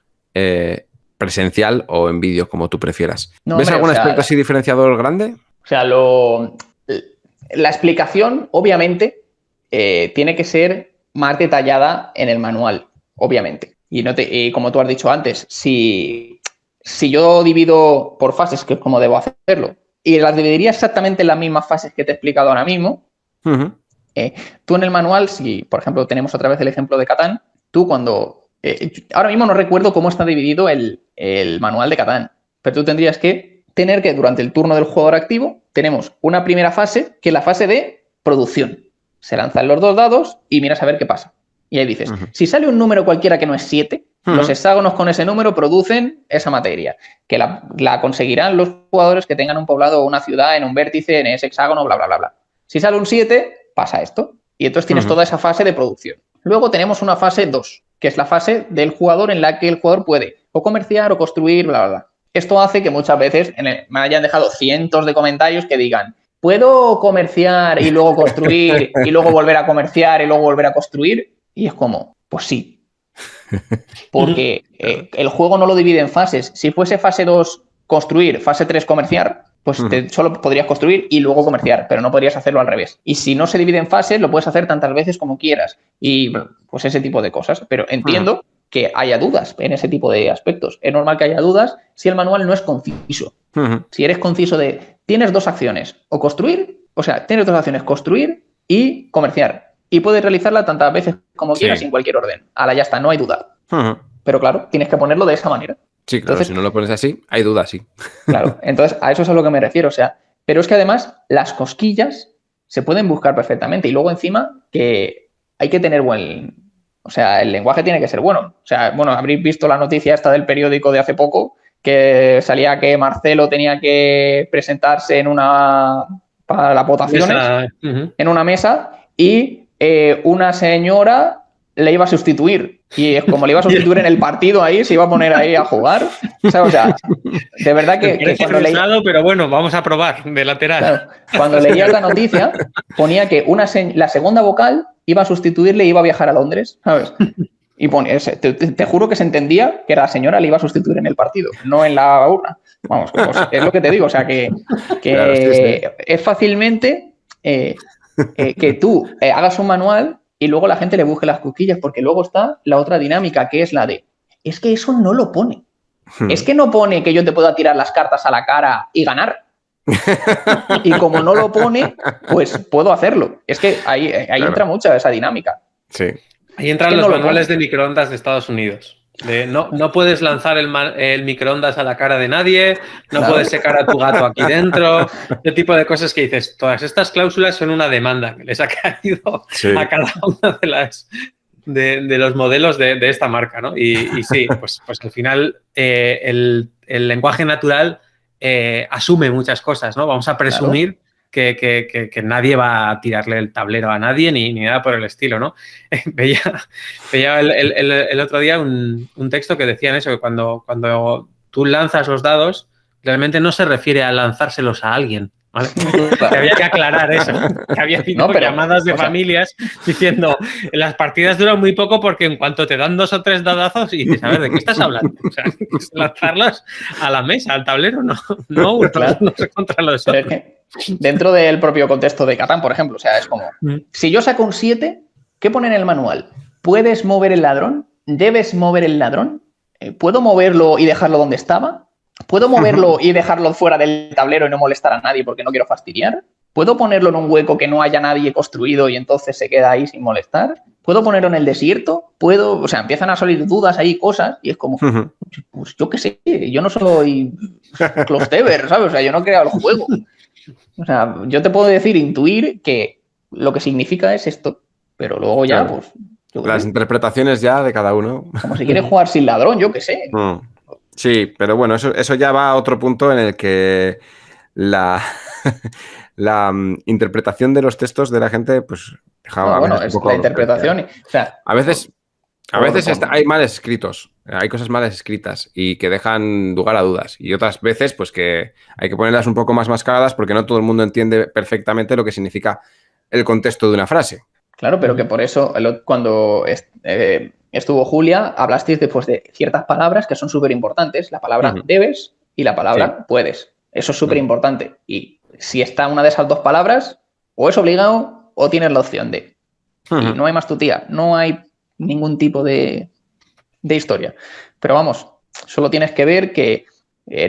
presencial o en vídeo, como tú prefieras. No, ¿Ves hombre, algún aspecto así diferenciador grande? O sea, la explicación, obviamente, tiene que ser más detallada en el manual, obviamente. Y como tú has dicho antes, si yo divido por fases, que es como debo hacerlo, y las dividiría exactamente en las mismas fases que te he explicado ahora mismo, tú en el manual, si por ejemplo tenemos otra vez el ejemplo de Catán, tú cuando... ahora mismo no recuerdo cómo está dividido el manual de Catán, pero tú tendrías que tener que durante el turno del jugador activo tenemos una primera fase que es la fase de producción. Se lanzan los 2 dados y miras a ver qué pasa. Y ahí dices, si sale un número cualquiera que no es 7, los hexágonos con ese número producen esa materia, que la conseguirán los jugadores que tengan un poblado o una ciudad en un vértice en ese hexágono, bla, bla, bla, bla. Si sale un 7, pasa esto. Y entonces tienes toda esa fase de producción. Luego tenemos una fase 2, que es la fase del jugador en la que el jugador puede o comerciar o construir, bla, bla, bla. Esto hace que muchas veces me hayan dejado cientos de comentarios que digan, ¿puedo comerciar y luego construir y luego volver a comerciar y luego volver a construir? Y es como, pues sí. Porque el juego no lo divide en fases. Si fuese fase 2 construir, fase 3 comerciar, pues solo podrías construir y luego comerciar, pero no podrías hacerlo al revés. Y si no se divide en fases, lo puedes hacer tantas veces como quieras. Y pues ese tipo de cosas. Pero entiendo que haya dudas en ese tipo de aspectos. Es normal que haya dudas si el manual no es conciso. Si eres conciso tienes 2 acciones, o construir, o sea, tienes 2 acciones, construir y comerciar. Y puedes realizarla tantas veces como quieras en cualquier orden. Ahora ya está, no hay duda. Pero claro, tienes que ponerlo de esa manera. Sí, claro, entonces, si no lo pones así, hay duda, sí. Claro, entonces a eso es a lo que me refiero. O sea, pero es que además las cosquillas se pueden buscar perfectamente. Y luego encima que hay que tener o sea, el lenguaje tiene que ser bueno. O sea, bueno, habréis visto la noticia esta del periódico de hace poco que salía que Marcelo tenía que presentarse para las votaciones en una mesa y una señora le iba a sustituir. Y es como le iba a sustituir en el partido ahí, se iba a poner ahí a jugar. O sea, de verdad que cuando leía... Pero bueno, vamos a probar de lateral. Claro, cuando leía la noticia ponía que la segunda vocal iba a sustituirle y iba a viajar a Londres, ¿sabes? Y te juro que se entendía que la señora le iba a sustituir en el partido, no en la urna. Vamos, pues es lo que te digo. O sea, que claro, sí. Es fácilmente que tú hagas un manual y luego la gente le busque las cosquillas, porque luego está la otra dinámica, que es la de, es que eso no lo pone. Es que no pone que yo te pueda tirar las cartas a la cara y ganar. Y como no lo pone, pues puedo hacerlo. Es que ahí entra mucha esa dinámica. Sí. Ahí entran los manuales de microondas de Estados Unidos. No puedes lanzar el microondas a la cara de nadie, no puedes secar a tu gato aquí dentro, ese tipo de cosas que dices. Todas estas cláusulas son una demanda que les ha caído a cada una de los modelos de esta marca, ¿no? Y sí, pues al final el lenguaje natural asume muchas cosas, ¿no? Vamos a presumir que nadie va a tirarle el tablero a nadie ni nada por el estilo, ¿no? Veía el otro día un texto que decían eso, que cuando tú lanzas los dados, realmente no se refiere a lanzárselos a alguien, ¿vale? Que había que aclarar eso, que había llamadas de familias diciendo las partidas duran muy poco porque en cuanto te dan 2 o 3 dadazos y dices, a ver, ¿de qué estás hablando? O sea, lanzarlas a la mesa, al tablero, no sé contra los otros. Dentro del propio contexto de Catán, por ejemplo, o sea, es como, si yo saco un 7, ¿qué pone en el manual? ¿Puedes mover el ladrón? ¿Debes mover el ladrón? ¿Puedo moverlo y dejarlo donde estaba? ¿Puedo moverlo y dejarlo fuera del tablero y no molestar a nadie porque no quiero fastidiar? ¿Puedo ponerlo en un hueco que no haya nadie construido y entonces se queda ahí sin molestar? ¿Puedo ponerlo en el desierto? O sea, empiezan a salir dudas ahí, cosas, y es como, pues yo qué sé, yo no soy Clostever, ¿sabes? O sea, yo no he creado el juego. O sea, yo te puedo decir, intuir que lo que significa es esto, pero luego ya, pues... Las interpretaciones ya de cada uno. Como si quieres jugar sin ladrón, yo qué sé. Sí, pero bueno, eso ya va a otro punto en el que la interpretación de los textos de la gente, pues... es la interpretación. O sea, a veces hay mal escritos, hay cosas mal escritas y que dejan lugar a dudas. Y otras veces, pues que hay que ponerlas un poco más mascaradas porque no todo el mundo entiende perfectamente lo que significa el contexto de una frase. Claro, pero que por eso cuando estuvo Julia, hablasteis después de ciertas palabras que son súper importantes. La palabra debes y la palabra puedes. Eso es súper importante. Y si está una de esas dos palabras, o es obligado o tienes la opción de. Y no hay más tutía. No hay ningún tipo de historia. Pero vamos, solo tienes que ver que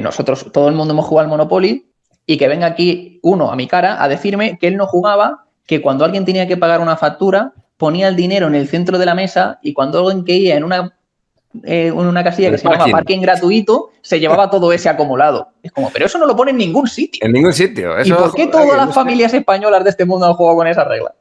nosotros, todo el mundo hemos jugado al Monopoly y que venga aquí uno a mi cara a decirme que él no jugaba, que cuando alguien tenía que pagar una factura, ponía el dinero en el centro de la mesa y cuando alguien caía en una casilla que se llama parking gratuito, se llevaba todo ese acumulado. Es como, pero eso no lo pone en ningún sitio. En ningún sitio. ¿Y por qué todas las familias españolas de este mundo han jugado con esa regla?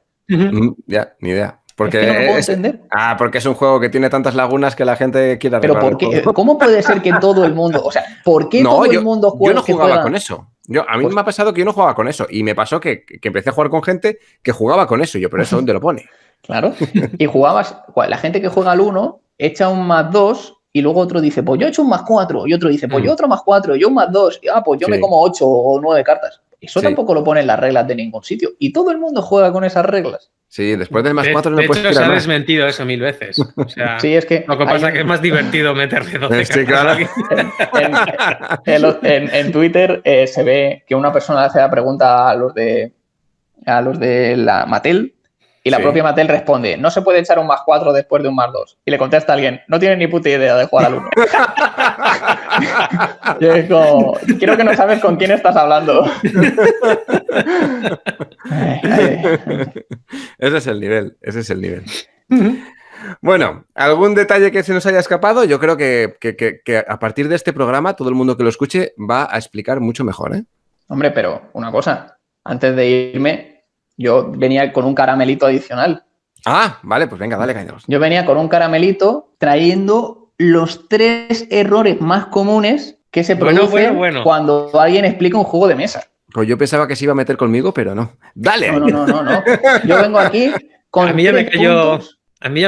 Ya, ni idea. Porque es que no lo puedo entender. Porque es un juego que tiene tantas lagunas que la gente quiere arreglar. Pero ¿por qué? ¿Cómo puede ser que todo el mundo, o sea, ¿por qué todo el mundo juega? Yo no jugaba con eso. A mí me ha pasado que yo no jugaba con eso. Y me pasó que empecé a jugar con gente que jugaba con eso. Pero ¿eso dónde lo pone? Claro. Y jugabas, la gente que juega al 1 echa un +2 y luego otro dice, pues yo he hecho un +4. Y otro dice, pues yo otro +4. Y yo un +2. Pues yo me como 8 o 9 cartas. Eso tampoco lo pone en las reglas de ningún sitio. Y todo el mundo juega con esas reglas. Sí, después del +4 no puedes tirar más. Se ha desmentido eso 1000 veces. O sea, sí, es que lo que pasa es que es más divertido meterle 12 cartas. Claro. En Twitter se ve que una persona hace la pregunta a los de la Mattel y la propia Mattel responde, no se puede echar un +4 después de un +2. Y le contesta a alguien, no tiene ni puta idea de jugar al 1. Y es como, creo que no sabes con quién estás hablando. Ese es el nivel. Bueno, ¿algún detalle que se nos haya escapado? Yo creo que a partir de este programa todo el mundo que lo escuche va a explicar mucho mejor, ¿eh? Hombre, pero una cosa, antes de irme, yo venía con un caramelito adicional. Ah, vale, pues venga, dale caños. Yo venía con un caramelito trayendo los 3 errores más comunes que se producen cuando alguien explica un juego de mesa. Pues yo pensaba que se iba a meter conmigo, pero no. ¡Dale! No. Yo vengo aquí con A mí ya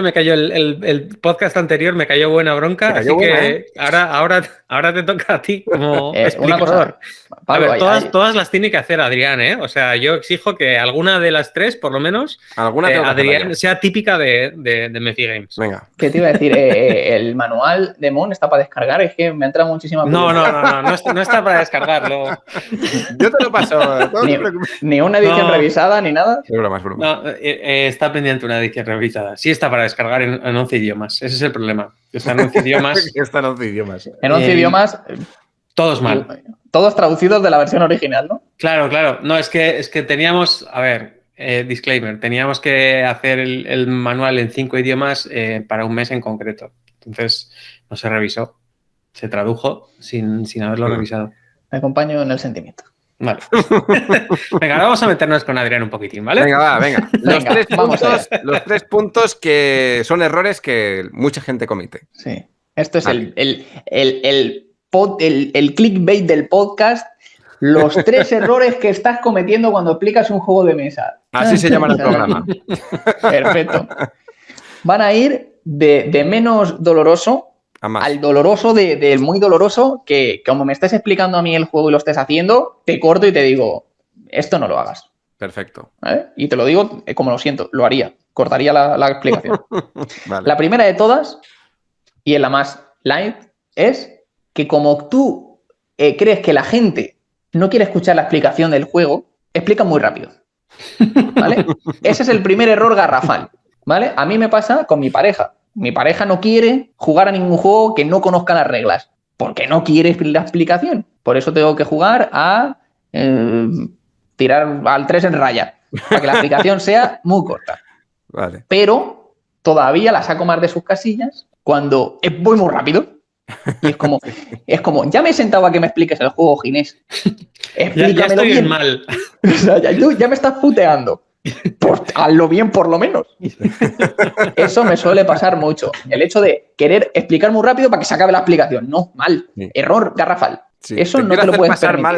me cayó el podcast anterior, me cayó buena bronca, así que ahora te toca a ti como explicador. Pablo, a ver, todas las tiene que hacer Adrián, ¿eh? O sea, yo exijo que alguna de las 3, por lo menos, Adrián sea típica de Mephi Games. Venga. ¿Qué te iba a decir? El manual de Mon está para descargar, es que me entra muchísima curiosidad. No está para descargarlo. Yo te lo paso. Ni una edición revisada, ni nada. Es broma. No, está pendiente una edición revisada. Sí está para descargar en 11 idiomas. Ese es el problema. Está en 11 idiomas. En 11 idiomas. Todos mal. Todos traducidos de la versión original, ¿no? Claro. No, es que teníamos, a ver, disclaimer, teníamos que hacer el manual en 5 idiomas para un mes en concreto. Entonces no se revisó, se tradujo sin haberlo revisado. Me acompaño en el sentimiento. Vale. Venga, ahora vamos a meternos con Adrián un poquitín, ¿vale? Venga. Venga, Los tres puntos que son errores que mucha gente comete. Sí. Esto es el clickbait del podcast. Los 3 errores que estás cometiendo cuando explicas un juego de mesa. Así se llama el programa. Perfecto. Van a ir de menos doloroso al doloroso, del muy doloroso, que como me estés explicando a mí el juego y lo estés haciendo, te corto y te digo, esto no lo hagas. Perfecto. ¿Vale? Y te lo digo como lo siento, lo haría. Cortaría la explicación. Vale. La primera de todas, y es la más light, es que como tú crees que la gente no quiere escuchar la explicación del juego, explica muy rápido. ¿Vale? Ese es el primer error garrafal. ¿Vale? A mí me pasa con mi pareja. Mi pareja no quiere jugar a ningún juego que no conozca las reglas, porque no quiere la explicación. Por eso tengo que jugar a tirar al 3 en raya, para que la explicación sea muy corta. Vale. Pero todavía la saco más de sus casillas cuando voy muy rápido. Y es como, ya me he sentado a que me expliques el juego, Ginés. Ya estoy bien mal. O sea, ya me estás puteando. Hazlo bien, por lo menos. Eso me suele pasar mucho. El hecho de querer explicar muy rápido para que se acabe la explicación. No, mal. Sí. Error garrafal. Sí. Eso no te lo puedes pasar permitir. mal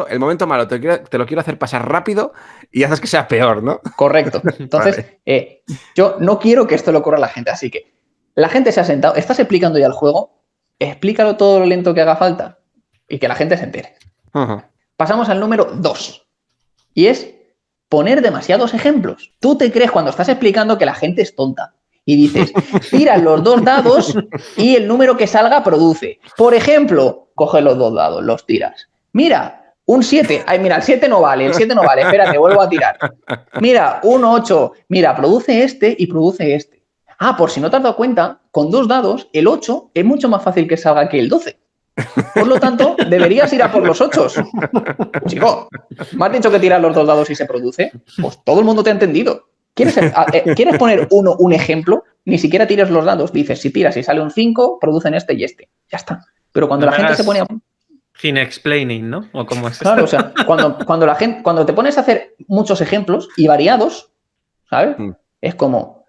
el momento malo, te lo quiero hacer pasar rápido y haces que sea peor, ¿no? Correcto. Entonces, yo no quiero que esto le ocurra a la gente. Así que la gente se ha sentado, estás explicando ya el juego, explícalo todo lo lento que haga falta y que la gente se entere. Uh-huh. Pasamos al número 2. Y es poner demasiados ejemplos. Tú te crees cuando estás explicando que la gente es tonta. Y dices, tiras los 2 dados y el número que salga produce. Por ejemplo, coges los 2 dados, los tiras. Mira, un 7. Ay, mira, el 7 no vale, Espérate, vuelvo a tirar. Mira, un 8. Mira, produce este y produce este. Ah, por si no te has dado cuenta, con 2 dados, el 8 es mucho más fácil que salga que el 12. Por lo tanto, deberías ir a por los 8. Chico, ¿me has dicho que tiras los 2 dados y se produce? Pues todo el mundo te ha entendido. ¿Quieres poner un ejemplo? Ni siquiera tires los dados. Dices, si tiras y sale un 5, producen este y este. Ya está. Pero cuando la gente se pone a... Fin explaining, ¿no? ¿O cómo es Claro, esto? o sea, cuando te pones a hacer muchos ejemplos y variados, ¿sabes? Es como...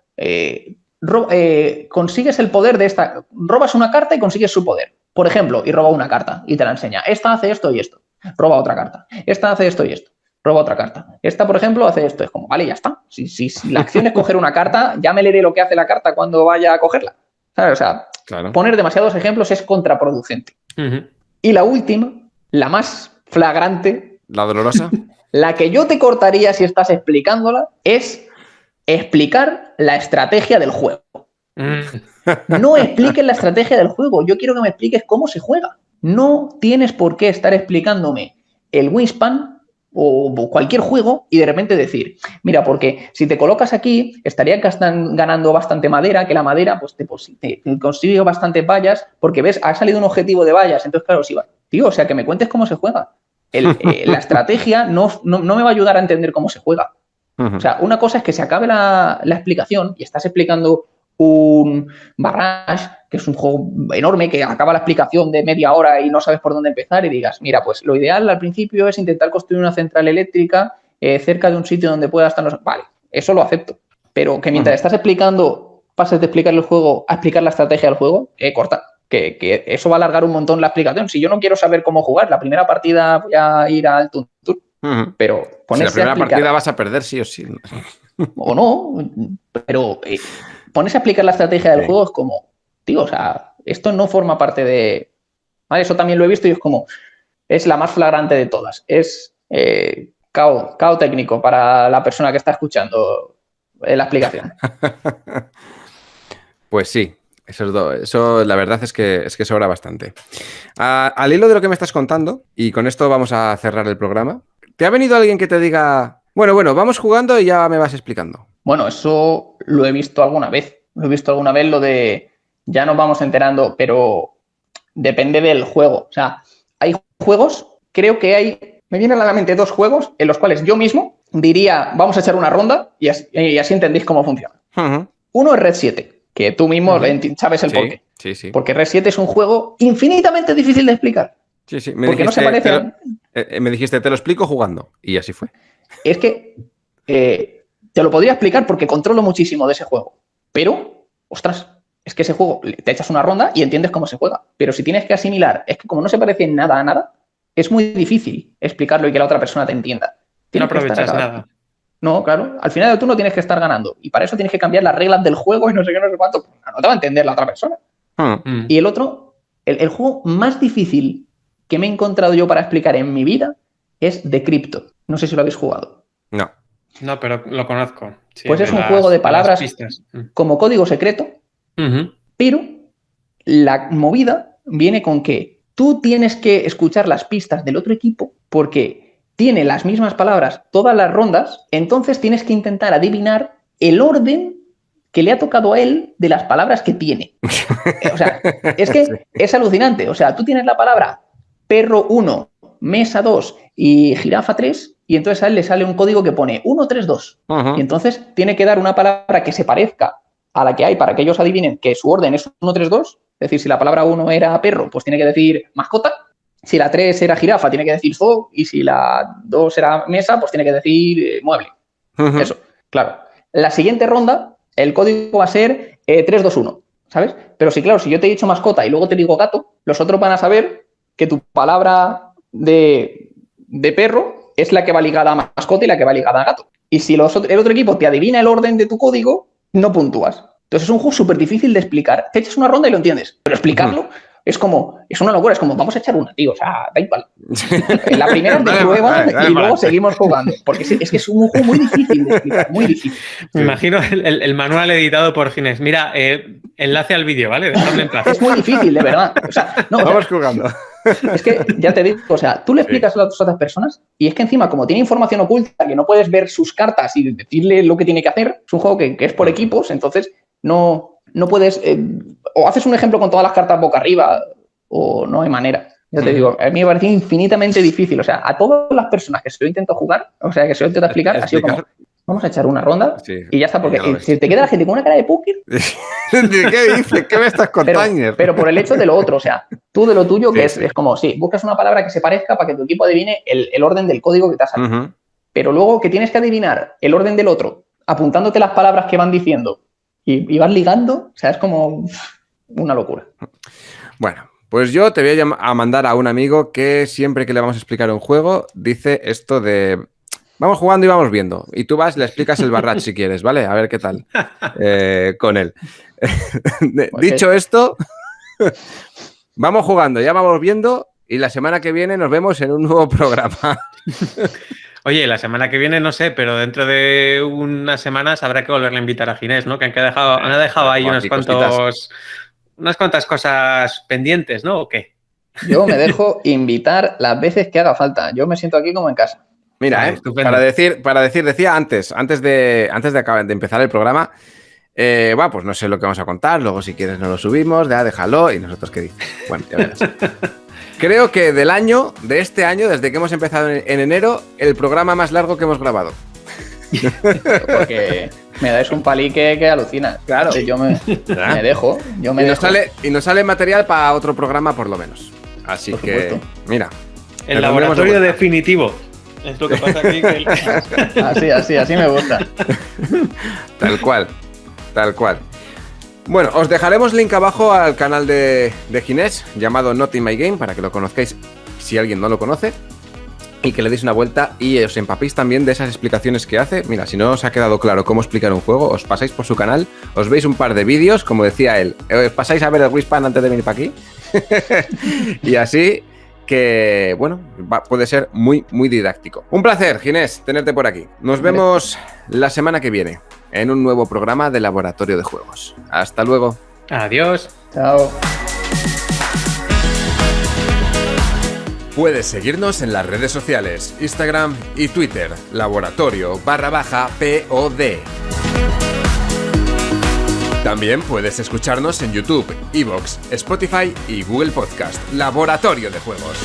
consigues el poder de esta... Robas una carta y consigues su poder. Por ejemplo, y roba una carta y te la enseña. Esta hace esto y esto. Roba otra carta. Esta hace esto y esto. Roba otra carta. Esta, por ejemplo, hace esto. Es como, vale, ya está. Si la acción es coger una carta, ya me leeré lo que hace la carta cuando vaya a cogerla. ¿Sabes? O sea, claro. Poner demasiados ejemplos es contraproducente. Uh-huh. Y la última, la más flagrante... ¿La dolorosa? La que yo te cortaría si estás explicándola es explicar la estrategia del juego. No expliques la estrategia del juego. Yo quiero que me expliques cómo se juega. No tienes por qué estar explicándome el Wingspan o cualquier juego y de repente decir, mira, porque si te colocas aquí, estarías ganando bastante madera, que la madera pues te consigue bastantes vallas, porque ves, ha salido un objetivo de vallas. Entonces, claro, sí va. Tío, o sea, que me cuentes cómo se juega. La estrategia no me va a ayudar a entender cómo se juega. Uh-huh. O sea, una cosa es que se acabe la explicación y estás explicando un Barrage, que es un juego enorme, que acaba la explicación de media hora y no sabes por dónde empezar y digas, mira, pues lo ideal al principio es intentar construir una central eléctrica cerca de un sitio donde pueda estar los... Vale, eso lo acepto. Pero que mientras estás explicando, pases de explicar el juego a explicar la estrategia del juego, corta. Que eso va a alargar un montón la explicación. Si yo no quiero saber cómo jugar, la primera partida voy a ir al tuntur. Uh-huh. Pero ponerse si la primera a explicar, partida vas a perder sí o sí. O no, pero ponerse a explicar la estrategia del juego es como, tío, o sea, esto no forma parte de... ¿Vale? Eso también lo he visto y es como, es la más flagrante de todas. Es cao técnico para la persona que está escuchando la explicación. Pues sí. Eso la verdad es que sobra bastante. Al hilo de lo que me estás contando, y con esto vamos a cerrar el programa, ¿te ha venido alguien que te diga, bueno, vamos jugando y ya me vas explicando? Bueno, eso lo he visto alguna vez. Lo de ya nos vamos enterando, pero depende del juego. O sea, hay juegos, me vienen a la mente 2 juegos en los cuales yo mismo diría, vamos a echar una ronda y así entendéis cómo funciona. Uh-huh. Uno es Red 7. que tú mismo sabes el porqué. Sí. Porque Res 7 es un juego infinitamente difícil de explicar. Sí. Porque no se parece me dijiste, te lo explico jugando. Y así fue. Es que te lo podría explicar porque controlo muchísimo de ese juego. Pero, ostras, es que ese juego, te echas una ronda y entiendes cómo se juega. Pero si tienes que asimilar, es que como no se parece en nada a nada, es muy difícil explicarlo y que la otra persona te entienda. No aprovechas nada. No, claro. Al final tú no tienes que estar ganando. Y para eso tienes que cambiar las reglas del juego y no sé qué, no sé cuánto. No te va a entender la otra persona. Y el otro, el juego más difícil que me he encontrado yo para explicar en mi vida es Decrypto. No sé si lo habéis jugado. No, pero lo conozco. Sí, pues es un juego de palabras como código secreto, pero la movida viene con que tú tienes que escuchar las pistas del otro equipo porque tiene las mismas palabras todas las rondas, entonces tienes que intentar adivinar el orden que le ha tocado a él de las palabras que tiene. O sea, es que es alucinante. O sea, tú tienes la palabra perro 1, mesa 2 y jirafa 3, y entonces a él le sale un código que pone 1, 3, 2. Y entonces tiene que dar una palabra que se parezca a la que hay para que ellos adivinen que su orden es 1, 3, 2. Es decir, si la palabra 1 era perro, pues tiene que decir mascota. Si la 3 era jirafa, tiene que decir zoo. Y si la 2 era mesa, pues tiene que decir mueble. Eso, claro. La siguiente ronda, el código va a ser 3, 2, 1, ¿sabes? Pero sí, claro, si yo te he dicho mascota y luego te digo gato, los otros van a saber que tu palabra de perro es la que va ligada a mascota y la que va ligada a gato. Y si el otro equipo te adivina el orden de tu código, no puntúas. Entonces es un juego súper difícil de explicar. Te echas una ronda y lo entiendes, pero explicarlo es una locura. Es como, vamos a echar una, tío. O sea, da igual. La primera es de prueba y luego seguimos jugando. Porque es que es un juego muy difícil de explicar, muy difícil. Me imagino el manual editado por Ginés. Mira, enlace al vídeo, ¿vale? Dejadme en paz. Es muy difícil, de verdad. O sea, no, vamos jugando. Es que, ya te digo, o sea, tú le explicas a las otras personas y es que encima, como tiene información oculta, que no puedes ver sus cartas y decirle lo que tiene que hacer, es un juego que es por equipos, entonces no puedes... o haces un ejemplo con todas las cartas boca arriba o no hay manera. Ya te digo, a mí me pareció infinitamente difícil. O sea, a todas las personas que se lo intento jugar, o sea, que se lo intento explicar, ha sido como... Vamos a echar una ronda y ya está, porque si te queda la gente con una cara de póker... ¿Qué dices? ¿Qué me estás contando? Pero por el hecho de lo otro, o sea, tú de lo tuyo, que es como, buscas una palabra que se parezca para que tu equipo adivine el orden del código que te ha salido. Pero luego que tienes que adivinar el orden del otro, apuntándote las palabras que van diciendo y vas ligando, o sea, es como una locura. Bueno, pues yo te voy a mandar a un amigo que siempre que le vamos a explicar un juego, dice esto de... Vamos jugando y vamos viendo. Y tú vas, le explicas el Barrage si quieres, ¿vale? A ver qué tal con él. Dicho esto, vamos jugando, ya vamos viendo y la semana que viene nos vemos en un nuevo programa. Oye, la semana que viene no sé, pero dentro de unas semanas habrá que volverle a invitar a Ginés, ¿no? Que han dejado ahí unas cuantas cosas pendientes, ¿no? ¿O qué? Yo me dejo invitar las veces que haga falta. Yo me siento aquí como en casa. Mira, decía antes de empezar el programa, pues no sé lo que vamos a contar, luego si quieres nos lo subimos, déjalo y nosotros qué dices. Bueno, ya verás. Creo que de este año, desde que hemos empezado en enero, el programa más largo que hemos grabado. Porque me dais un palique que alucina. Claro. Yo me dejo. Y nos sale material para otro programa por lo menos. Así que, mira. El laboratorio definitivo. Es lo que pasa aquí. Así me gusta. Tal cual. Bueno, os dejaremos link abajo al canal de Ginés, llamado Not In My Game, para que lo conozcáis si alguien no lo conoce, y que le deis una vuelta y os empapéis también de esas explicaciones que hace. Mira, si no os ha quedado claro cómo explicar un juego, os pasáis por su canal, os veis un par de vídeos, como decía él, os pasáis a ver el Wispan antes de venir para aquí, y así... que, bueno, puede ser muy, muy didáctico. Un placer, Ginés, tenerte por aquí. Nos vemos la semana que viene en un nuevo programa de Laboratorio de Juegos. Hasta luego. Adiós. Chao. Puedes seguirnos en las redes sociales, Instagram y Twitter, laboratorio_POD. También puedes escucharnos en YouTube, iVoox, Spotify y Google Podcast. Laboratorio de Juegos.